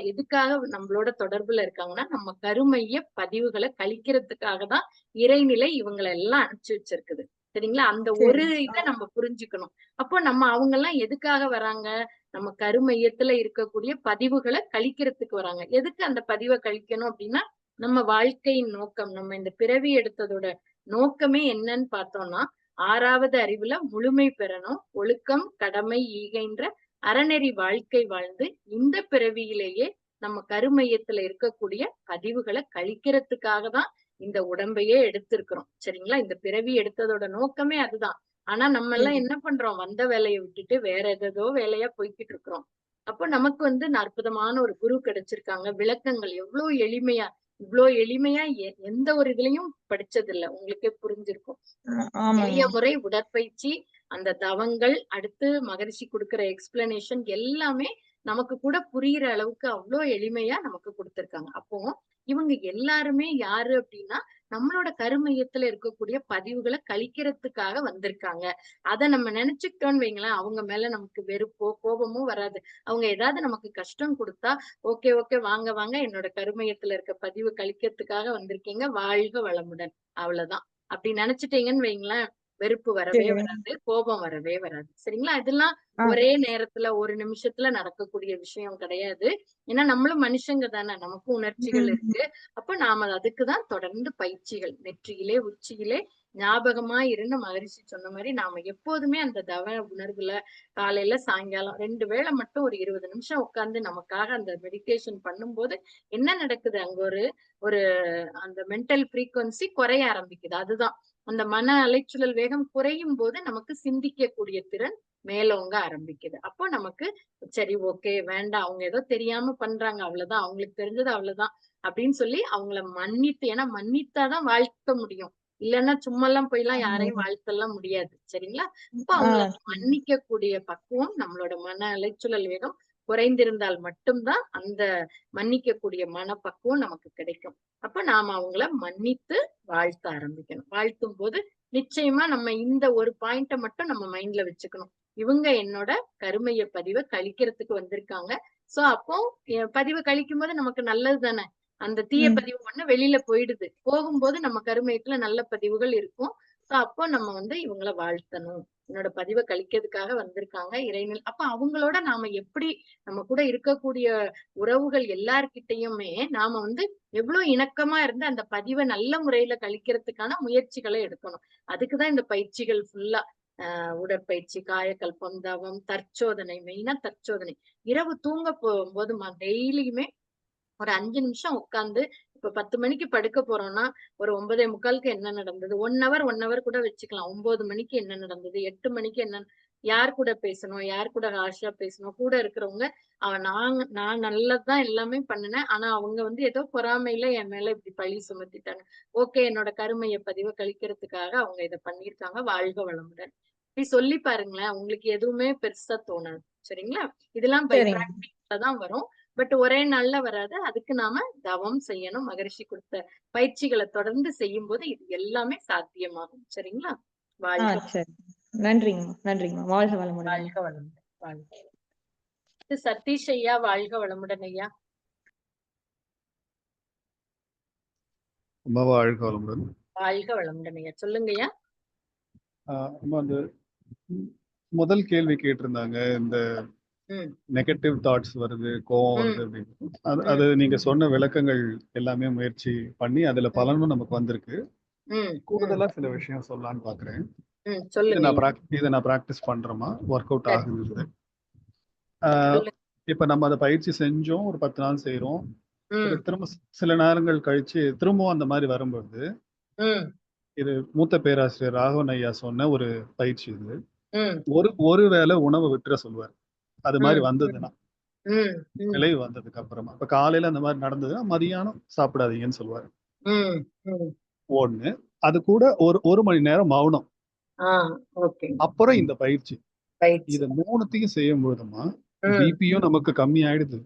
Speaker 2: எதுக்காக நம்மளோட தொடர்புல இருக்காங்கன்னா, நம்ம கருமைய பதிவுகளை கழிக்கிறதுக்காக தான் இறைநிலை இவங்களை எல்லாம் அனுப்பிச்சு வச்சிருக்குது. சரிங்களா? அந்த ஒரு இதை நம்ம புரிஞ்சுக்கணும். அப்போ நம்ம அவங்க எல்லாம் எதுக்காக வராங்க? நம்ம கருமையத்துல இருக்கக்கூடிய பதிவுகளை கழிக்கிறதுக்கு வராங்க. எதுக்கு அந்த பதிவை கழிக்கணும் அப்படின்னா, நம்ம வாழ்க்கையின் நோக்கம், நம்ம இந்த பிறவி எடுத்ததோட நோக்கமே என்னன்னு பார்த்தோம்னா, 6வது அறிவுல முழுமை பெறணும். ஒழுக்கம், கடமை, ஈகைன்ற அறநெறி வாழ்க்கை வாழ்ந்து இந்த பிறவியிலேயே நம்ம கருமையத்துல இருக்கக்கூடிய பதிவுகளை கழிக்கிறதுக்காக தான் இந்த உடம்பையே எடுத்திருக்கிறோம். சரிங்களா? இந்த பிறவி எடுத்ததோட நோக்கமே அதுதான். ஆனா நம்ம எல்லாம் என்ன பண்றோம்? வந்த வேலையை விட்டுட்டு வேற ஏதோ வேலையா போய்கிட்டு இருக்கிறோம். அப்போ நமக்கு வந்து அற்புதமான ஒரு குரு கிடைச்சிருக்காங்க. விளக்கங்கள் இவ்வளவு எளிமையா எந்த ஒரு இதுலயும் படிச்சது இல்ல. உங்களுக்கே புரிஞ்சிருக்கும். எளிய முறை உடற்பயிற்சி, அந்த தவங்கள், அடுத்து மகரிஷி கொடுக்கிற எக்ஸ்பிளனேஷன் எல்லாமே நமக்கு கூட புரியுற அளவுக்கு அவ்வளோ எளிமையா நமக்கு கொடுத்திருக்காங்க. அப்போ இவங்க எல்லாருமே யாரு அப்படின்னா, நம்மளோட கருமையத்துல இருக்கக்கூடிய பதிவுகளை கழிக்கிறதுக்காக வந்திருக்காங்க. அத நம்ம நினைச்சுக்கிட்டோம்னு வைங்களேன், அவங்க மேல நமக்கு வெறுப்போ கோபமோ வராது. அவங்க ஏதாவது நமக்கு கஷ்டம் கொடுத்தா, ஓகே ஓகே, வாங்க வாங்க, என்னோட கருமையத்துல இருக்க பதிவு கழிக்கிறதுக்காக வந்திருக்கீங்க, வாழ்க வளமுடன், அவ்வளவுதான். அப்படி நினைச்சிட்டீங்கன்னு வைங்களேன், வெறுப்பு வரவே வராது, கோபம் வரவே வராது. சரிங்களா? இதெல்லாம் ஒரே நேரத்துல ஒரு நிமிஷத்துல நடக்கக்கூடிய விஷயம் கிடையாது. ஏன்னா நம்மளும் மனுஷங்க தானே, நமக்கும் உணர்ச்சிகள் இருக்கு. அப்ப நாம அதுக்குதான் தொடர்ந்து பயிற்சிகள், நெற்றியிலே உச்சியிலே ஞாபகமா இருந்து மகரிஷி சொன்ன மாதிரி நாம எப்போதுமே அந்த தவ உணர்வுல காலையில சாயங்காலம் 2 வேளை மட்டும் ஒரு 20 நிமிஷம் உட்கார்ந்து நமக்காக அந்த மெடிடேஷன் பண்ணும்போது என்ன நடக்குது? அங்க ஒரு அந்த மென்டல் ஃப்ரீக்வன்சி குறைய ஆரம்பிக்குது. அதுதான் அந்த மன அலைச்சூழல் வேகம் குறையும் போது நமக்கு சிந்திக்கக்கூடிய திறன் மேலோங்க ஆரம்பிக்குது. அப்போ நமக்கு சரி, ஓகே, வேண்டாம், அவங்க ஏதோ தெரியாம பண்றாங்க, அவ்வளவுதான், அவங்களுக்கு தெரிஞ்சது அவ்வளவுதான் அப்படின்னு சொல்லி அவங்கள மன்னித்து, ஏன்னா மன்னித்தாதான் வாழ்த்த முடியும். இல்லைன்னா சும்மா எல்லாம் போயெல்லாம் யாரையும் வாழ்த்தெல்லாம் முடியாது. சரிங்களா? இப்ப அவங்கள மன்னிக்க கூடிய பக்குவம் நம்மளோட மன அலைச்சூழல் வேகம் குறைந்திருந்தால் மட்டும்தான் அந்த மன்னிக்கக்கூடிய மனப்பக்குவம் நமக்கு கிடைக்கும். அப்ப நாம அவங்கள மன்னித்து வாழ்த்த ஆரம்பிக்கணும். வாழ்த்தும் போது நிச்சயமா நம்ம இந்த ஒரு பாயிண்ட மட்டும் நம்ம மைண்ட்ல வச்சுக்கணும். இவங்க என்னோட கருமைய பதிவை கழிக்கிறதுக்கு வந்திருக்காங்க. சோ அப்போ பதிவை கழிக்கும் போது நமக்கு நல்லது தானே. அந்த தீய பதிவு ஒண்ணு வெளியில போயிடுது. போகும்போது நம்ம கருமையத்துல நல்ல பதிவுகள் இருக்கும். சோ அப்போ நம்ம வந்து இவங்கள வாழ்த்தணும். என்னோட பதிவை கழிக்கிறதுக்காக வந்திருக்காங்க இறைநில். அப்ப அவங்களோட நாம எப்படி நம்ம கூட இருக்கக்கூடிய உறவுகள் எல்லார்கிட்டயுமே நாம வந்து எவ்வளவு இணக்கமா இருந்து அந்த பதிவை நல்ல முறையில கழிக்கிறதுக்கான முயற்சிகளை எடுக்கணும். அதுக்குதான் இந்த பயிற்சிகள் ஃபுல்லா. உடற்பயிற்சி, காயகல்பம், தவம், தற்சோதனை, மெயினா தற்சோதனை. இரவு தூங்க போகும்போது டெய்லியுமே ஒரு 5 நிமிஷம் உட்கார்ந்து, இப்ப 10 மணிக்கு படுக்க போறோம்னா, ஒரு 9:45க்கு என்ன நடந்தது? 1 ஹவர் கூட வச்சுக்கலாம். 9 மணிக்கு என்ன நடந்தது? 8 மணிக்கு என்ன, யார் கூட பேசணும்? யார் கூட ஹார்ஷா பேசணும்? கூட இருக்கிறவங்க, நான் நல்லதுதான் எல்லாமே பண்ணுனேன். ஆனா அவங்க வந்து ஏதோ பொறாமையில என் மேல இப்படி பழி சுமத்திட்டாங்க. ஓகே, என்னோட கருமைய பதிவ கழிக்கிறதுக்காக அவங்க இத பண்ணியிருக்காங்க. வாழ்க வளமுடன். இப்படி சொல்லி பாருங்களேன். உங்களுக்கு எதுவுமே பெருசா தோணாது. சரிங்களா? இதெல்லாம் பை
Speaker 7: சரிங்க.
Speaker 2: பிராக்டிஸ்ல தான் வரும். பட் ஒரே நாள்ல வராது. அதுக்கு நாம தவம் செய்யணும். மகரிஷி கொடுத்த பயிற்சிகளை தொடர்ந்து செய்யும் போது இது எல்லாமே சாத்தியமாகும். சரிங்களா? வாழ்க
Speaker 7: சரி. நன்றிங்கம்மா. நன்றிங்கம்மா. வாழ்க வளமுடன்.
Speaker 2: வாழ்க வளமுடன். வாழ்க. சதீஷ் ஐயா, வாழ்க வளமுடன் ஐயா.
Speaker 8: அம்மா வாழ்க வளமுடன்.
Speaker 2: வாழ்க வளமுடன் ஐயா. சொல்லுங்க ஐயா.
Speaker 8: அம்மா, அந்த முதல் கேள்வி கேட்டிருந்தாங்க, இந்த நெகட்டிவ் தாட்ஸ் வருது, கோவம் வருது அப்படின்னு. அது நீங்க சொன்ன விளக்கங்கள் எல்லாமே முயற்சி பண்ணி அதுல பலனும் நமக்கு வந்திருக்கு. கூடுதலா சில விஷயம் சொல்லலாம்னு பாக்குறேன். இதை நான் பிராக்டிஸ் பண்றேமா, ஒர்க் அவுட் ஆகுது. இப்ப நம்ம அதை பயிற்சி செஞ்சோம், ஒரு 10 நாள் செய்யறோம். திரும்ப சில நேரங்கள் கழிச்சு திரும்பவும் அந்த மாதிரி வரும்போது, இது மூத்த பேராசிரியர் ராகவன் ஐயா சொன்ன ஒரு பயிற்சி. இது ஒரு வேளை உணவை விட்டுற சொல்லுவார். அது மாதிரி வந்ததுன்னா, விளைவு வந்ததுக்கு அப்புறமா, இப்ப காலையில அந்த மாதிரி நடந்ததுன்னா மதியானம் சாப்பிடாதீங்கன்னு சொல்லுவாரு. ஒண்ணு. அது கூட ஒரு மணி நேரம் மௌனம். அப்புறம் இந்த பயிற்சி, இத 3த்தையும் செய்யும் பொழுதுமா பிபியும் நமக்கு கம்மி ஆயிடுது.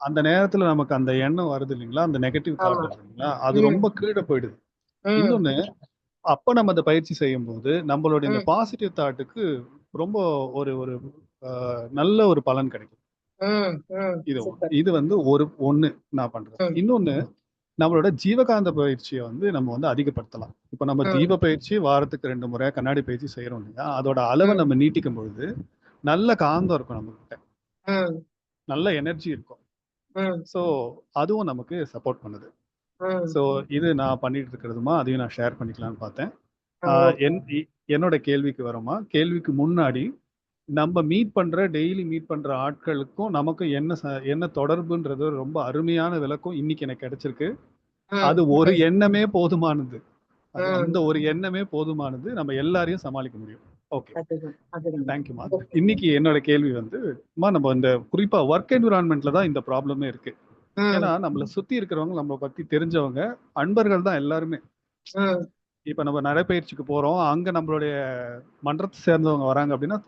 Speaker 8: அந்த நேரத்துல நமக்கு அந்த எண்ணம் வருது இல்லைங்களா, அந்த நெகட்டிவ் தாட் வருது இல்லைங்களா, அது ரொம்ப கீழே போயிடுது. இன்னொன்னு, அப்ப நம்ம அந்த பயிற்சி செய்யும் போது நம்மளுடைய இந்த பாசிட்டிவ் தாட்டுக்கு ரொம்ப ஒரு நல்ல ஒரு பலன் கிடைக்கும். இது வந்து ஒண்ணு நான் பண்றேன். இன்னொன்னு, நம்மளோட ஜீவகாந்த பயிற்சியை வந்து நம்ம வந்து அதிகப்படுத்தலாம். இப்ப நம்ம தீப பயிற்சி வாரத்துக்கு 2 முறை, கண்ணாடி பயிற்சி செய்யறோம் இல்லையா, அதோட அளவை நம்ம நீட்டிக்கும் பொழுது நல்ல காந்தம் இருக்கும் நம்ம கிட்ட, நல்ல எனர்ஜி இருக்கும். சோ அதுவும் நமக்கு சப்போர்ட் பண்ணுது. சோ இது நான் பண்ணிட்டு இருக்கிறதுமா, அதையும் நான் ஷேர் பண்ணிக்கலாம்னு பார்த்தேன். என்னோட கேள்விக்கு வரோமா, கேள்விக்கு முன்னாடி நம்ம டெய்லி மீட் பண்ற ஆட்களுக்கும் நமக்கு என்ன தொடர்புன்றது ரொம்ப அருமையான விளக்கம் இன்னைக்கு எனக்கு கிடைச்சிருக்கு. அது ஒரு எண்ணமே போதுமானது. அந்த ஒரு எண்ணமே போதுமானது, நம்ம எல்லாரையும் சமாளிக்க முடியும். ஓகே, தேங்க்யூமா. இன்னைக்கு என்னோட கேள்வி வந்து, நம்ம இந்த குறிப்பா ஒர்க் என்விரான்மெண்ட்ல தான் இந்த ப்ராப்ளமே இருக்கு. ஏன்னா நம்மள சுத்தி இருக்கிறவங்க, நம்ம பத்தி தெரிஞ்சவங்க, அன்பர்கள் தான் எல்லாருமே. இப்ப நம்ம நடைப்பயிற்சிக்கு போறோம், அங்க நம்மளுடைய மன்றத்தை சேர்ந்தவங்க வராங்க அப்படின்னா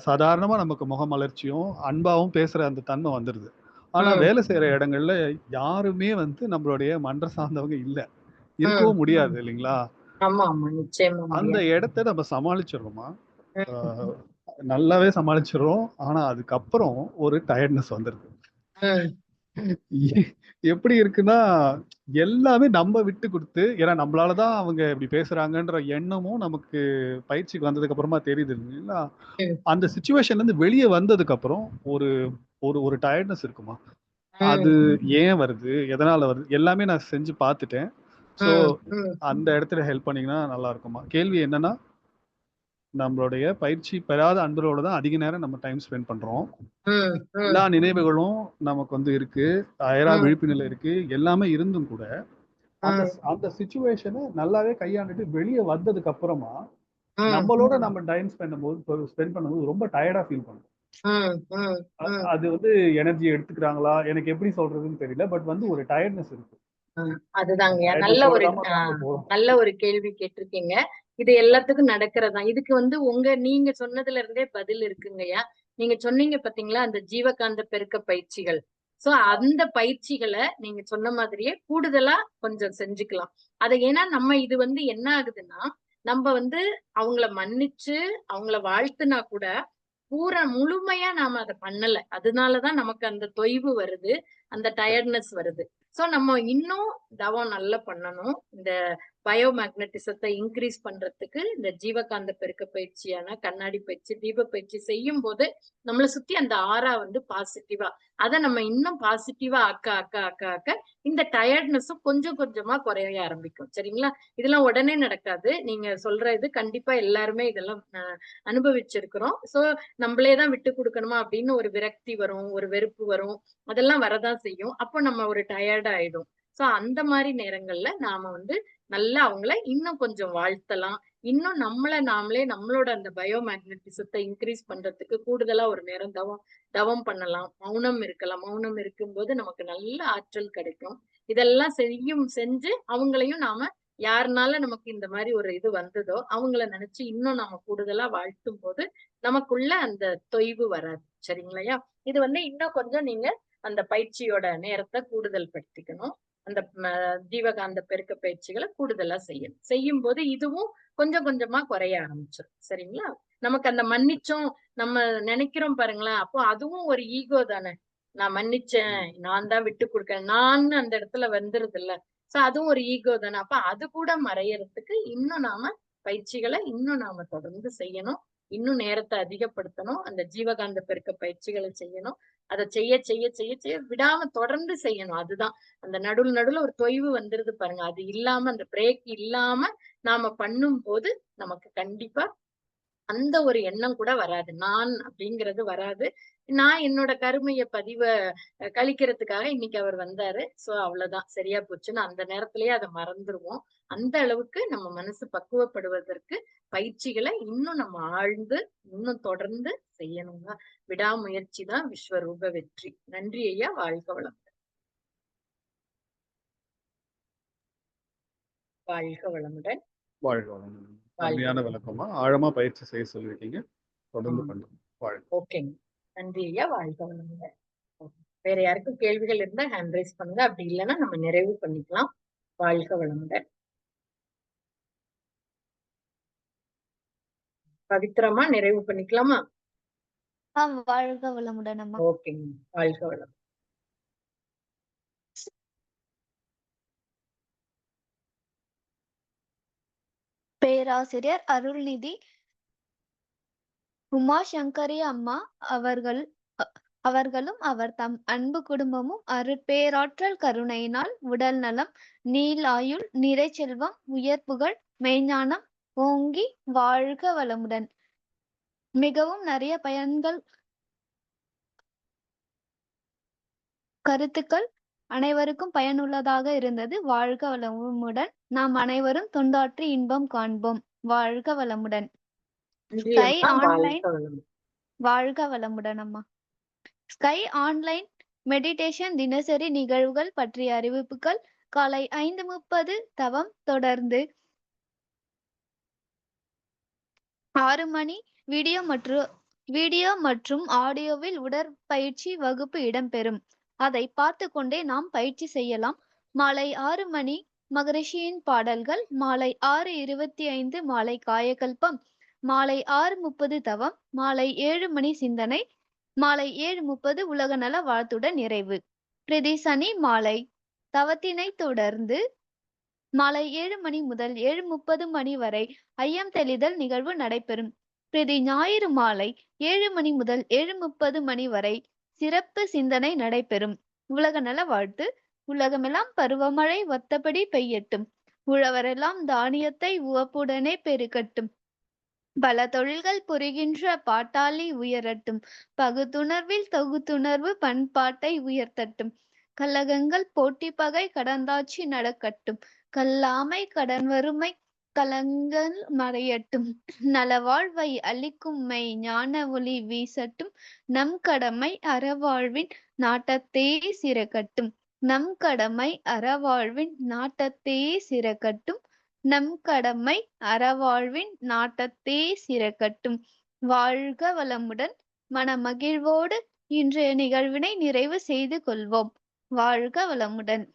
Speaker 8: சாதாரணமா நமக்கு முகமலர்ச்சியும் அன்பாவும் பேசுற அந்த தன்மை வந்துருது. ஆனா வேலை செய்யற இடங்கள்ல யாருமே வந்து நம்மளுடைய மன்ற சார்ந்தவங்க இல்ல, இருக்கவும் முடியாது இல்லைங்களா. அந்த இடத்த நம்ம சமாளிச்சிடறோமா, நல்லாவே சமாளிச்சிடறோம். ஆனா அதுக்கப்புறம் ஒரு டயர்ட்னஸ் வந்துருது. எப்படி இருக்குன்னா, எல்லாமே நம்ம விட்டு கொடுத்து, ஏன்னா நம்மளாலதான் அவங்க இப்படி பேசுறாங்கன்ற எண்ணமும் நமக்கு பயிற்சிக்கு வந்ததுக்கு அப்புறமா தெரியுது இல்லைங்களா. அந்த சிச்சுவேஷன்ல இருந்து வெளியே வந்ததுக்கு அப்புறம் ஒரு டயர்ட்னஸ் இருக்குமா, அது ஏன் வருது, எதனால வருது, எல்லாமே நான் செஞ்சு பார்த்துட்டேன். சோ அந்த இடத்துல ஹெல்ப் பண்ணீங்கன்னா நல்லா இருக்குமா. கேள்வி என்னன்னா, நம்மளுடைய பயிற்சி பெறாத அன்பர்களோட தான் அதிக நேரம் நம்ம டைம் ஸ்பெண்ட் பண்றோம். எல்லா நினைவுகளும் நமக்கு வந்து இருக்கு, அயரா விழிப்பு நிலை இருக்கு, எல்லாமே இருந்தும் கூட அந்த சிச்சுவேஷனை நல்லாவே கையாண்டுட்டு வெளியே வந்ததுக்கு அப்புறமா நம்மளோட நம்ம டைம் ஸ்பெண்ட் பண்ணும்போது ரொம்ப டயர்டா ஃபீல் பண்ணும். அது வந்து எனர்ஜி எடுத்துக்கிறாங்களா, எனக்கு எப்படி சொல்றதுன்னு தெரியல, பட் வந்து ஒரு டயர்ட்னஸ் இருக்கு.
Speaker 2: அதுதாங்க, நல்ல ஒரு கேள்வி கேட்டிருக்கீங்க. இது எல்லாத்துக்கும் நடக்கிறதா. இதுக்கு வந்து நீங்க சொன்னதுல இருந்தே பதில் இருக்குங்கய்யா. நீங்க சொன்னீங்க பாத்தீங்களா அந்த ஜீவகாந்த பெருக்க பயிற்சிகள். சோ அந்த பயிற்சிகளை நீங்க சொன்ன மாதிரியே கூடுதலா கொஞ்சம் செஞ்சுக்கலாம். ஏன்னா நம்ம இது என்ன ஆகுதுன்னா, நம்ம அவங்கள மன்னிச்சு அவங்கள வாழ்த்துனா கூட முழுமையா நாம அத பண்ணல. அதனாலதான் நமக்கு அந்த தொய்வு வருது. அந்த டயர்ட்னஸ் வருது. சோ நம்ம இன்னும் தவம் நல்லா பண்ணணும். இந்த பயோ மேக்னட்டிசத்தை இன்கிரீஸ் பண்றதுக்கு இந்த ஜீவகாந்த பெருக்க பயிற்சியான கண்ணாடி பயிற்சி, தீப பயிற்சி செய்யும் போது நம்மள சுத்தி அந்த ஆறா பாசிட்டிவா அத நம்ம இன்னும் பாசிட்டிவா ஆக்க ஆக்க ஆக்க ஆக்க இந்த டயர்ட்னஸும் கொஞ்சம் கொஞ்சமா குறைய ஆரம்பிக்கும். சரிங்களா? இதெல்லாம் உடனே நடக்காது. நீங்க சொல்ற இது கண்டிப்பா எல்லாருமே இதெல்லாம் அனுபவிச்சிருக்கிறோம். சோ நம்மளே தான் விட்டு கொடுக்கணுமா அப்படின்னு ஒரு விரக்தி வரும், ஒரு வெறுப்பு வரும். அதெல்லாம் வரதான் செய்யும். அப்போ நம்ம ஒரு டயர்ட் ஆயிடும். சோ அந்த மாதிரி நேரங்கள்ல நாம நல்லா அவங்கள இன்னும் கொஞ்சம் வாழ்த்தலாம். இன்னும் நாமளே நம்மளோட அந்த பயோ மேக்னட்டிசத்தை இன்கிரீஸ் பண்றதுக்கு கூடுதலா ஒரு நேரம் தவம் பண்ணலாம். மௌனம் இருக்கலாம். மௌனம் இருக்கும்போது நமக்கு நல்ல ஆற்றல் கிடைக்கும். இதெல்லாம் செஞ்சு அவங்களையும் நாம யாருனால நமக்கு இந்த மாதிரி ஒரு இது வந்ததோ அவங்கள நினைச்சு இன்னும் நாம கூடுதலா வாழ்த்தும் போது நமக்குள்ள அந்த தொய்வு வராது. சரிங்களையா? இது இன்னும் கொஞ்சம் நீங்க அந்த பயிற்சியோட நேரத்தை கூடுதல் படுத்திக்கணும். அந்த ஜீவகாந்த பெருக்க பயிற்சிகளை கூடுதலா செய்யணும். செய்யும் போது இதுவும் கொஞ்சம் கொஞ்சமா குறைய ஆரம்பிச்சிடும். சரிங்களா? நமக்கு அந்த மன்னிச்சோம் நம்ம நினைக்கிறோம் பாருங்களேன். அப்போ அதுவும் ஒரு ஈகோ தானே. நான் மன்னிச்சேன், நான் தான் விட்டு கொடுக்கேன், நான் அந்த இடத்துல வந்துருது இல்ல. சோ அதுவும் ஒரு ஈகோ தானே. அப்ப அது கூட மறையறதுக்கு இன்னும் நாம பயிற்சிகளை இன்னும் நாம தொடர்ந்து செய்யணும். இன்னும் நேரத்தை அதிகப்படுத்தணும். அந்த ஜீவகாந்த பெருக்க பயிற்சிகளை செய்யணும். அதை செய்ய செய்ய செய்ய செய்ய விடாம தொடர்ந்து செய்யணும். அதுதான் அந்த நடுவுல ஒரு தொய்வு வந்துருது பாருங்க. அது இல்லாம அந்த பிரேக் இல்லாம நாம பண்ணும் போது நமக்கு கண்டிப்பா அந்த ஒரு எண்ணம் கூட வராது. நான் அப்படிங்கிறது வராது. நான் என்னோட கருமைய கழிக்கிறதுக்காக இன்னைக்கு அவர் வந்தாரு. சோ அவ்வளவுதான் சரியா போச்சுன்னு அந்த நேரத்திலேயே அதை மறந்துருவோம். அந்த அளவுக்கு நம்ம மனசு பக்குவப்படுவதற்கு பயிற்சிகளை இன்னும் நம்ம ஆழ்ந்து இன்னும் தொடர்ந்து செய்யணுங்க. விடாமுயற்சி தான் விஸ்வரூப வெற்றி. நன்றி ஐயா. வாழ்க வளமுடன். வாழ்க வளமுடன்.
Speaker 8: வாழ்க வளமுடன். அருமையான விளக்கமா ஆழமா பயிற்சி செய்ய சொல்லியிருக்கீங்க. தொடர்ந்து பண்ணுங்க. வாழ்க.
Speaker 2: ஓகேங்க. நன்றி ஐயா. வாழ்க வளமுடன். வேற யாருக்கும் கேள்விகள் இருந்தா ஹேண்ட் ரைஸ் பண்ணுங்க. அப்படி இல்லைன்னா நம்ம நிறைவு பண்ணிக்கலாம். வாழ்க வளமுடன். பவித்ரமா நிறைவு பண்ணிக்கலாமா?
Speaker 1: வாழ்க வளமுடன் அம்மா.
Speaker 2: ஓகேங்க. வாழ்க வளம்.
Speaker 1: பேராசிரியர் அருள்நிதி உமா சங்கரி அம்மா அவர்களும் அவர் தம் அன்பு குடும்பமும் அருட்பேராற்றல் கருணையினால் உடல் நலம், நீளாயுள், நிறை செல்வம், உயர்ப்புகள், மெய்ஞானம் ஓங்கி வாழ்க வளமுடன். மிகவும் நிறைய பயன்கள் கருத்துக்கள் அனைவருக்கும் பயனுள்ளதாக இருந்தது. வாழ்க வளமுடன். நாம் அனைவரும் தொண்டாற்றி இன்பம் காண்போம். வாழ்க வளமுடன். ஸ்கை ஆன்லைன் வாழ்க வளமுடன் அம்மா. ஸ்கை ஆன்லைன் மெடிடேஷன் தினசரி நிகழ்வுகள் பற்றிய அறிவிப்புகள். காலை 5:30 தவம், தொடர்ந்து 6 மணி வீடியோ மற்றும் ஆடியோவில் உடற்பயிற்சி வகுப்பு இடம்பெறும். அதை பார்த்து கொண்டே நாம் பயிற்சி செய்யலாம். மாலை 6 மணி மகரிஷியின் பாடல்கள், மாலை 6:25 மாலை காயகல்பம், மாலை 6:30 தவம், மாலை 7 மணி சிந்தனை, மாலை 7:30 உலக நல வாழ்த்துடன் நிறைவு. பிரதி சனி மாலை தவத்தினை தொடர்ந்து மாலை 7 மணி முதல் 7:30 மணி வரை ஐயம் தெளிதல் நிகழ்வு நடைபெறும். பிரதி ஞாயிறு மாலை 7 மணி முதல் 7:30 மணி வரை சிறப்பு சிந்தனை நடைபெறும். உலக நல வாழ்த்து. உலகமெல்லாம் பருவமழை ஒத்தபடி பெய்யட்டும். உழவரெல்லாம் தானியத்தை உவப்புடனே பெருகட்டும். பல தொழில்கள் புரிகின்ற பாட்டாளி உயரட்டும். பகுத்துணர்வில் தொகுத்துணர்வு பண்பாட்டை உயர்த்தட்டும். கலகங்கள் போட்டி பகை கடந்தாட்சி நடக்கட்டும். கல்லாமை கடன் வறுமை கலங்கள் மறையட்டும். நலவாழ்வை அளிக்கும் மெய் ஞான ஒளி வீசட்டும். நம் கடமை அறவாழ்வின் நாட்டத்தே சிறக்கட்டும். நம் கடமை அறவாழ்வின் நாட்டத்தே சிறக்கட்டும். நம் கடமை அறவாழ்வின் நாட்டத்தே சிறக்கட்டும். வாழ்க வளமுடன். மனமகிழ்வோடு இன்றைய நிகழ்வினை நிறைவு செய்து கொள்வோம். வாழ்க வளமுடன்.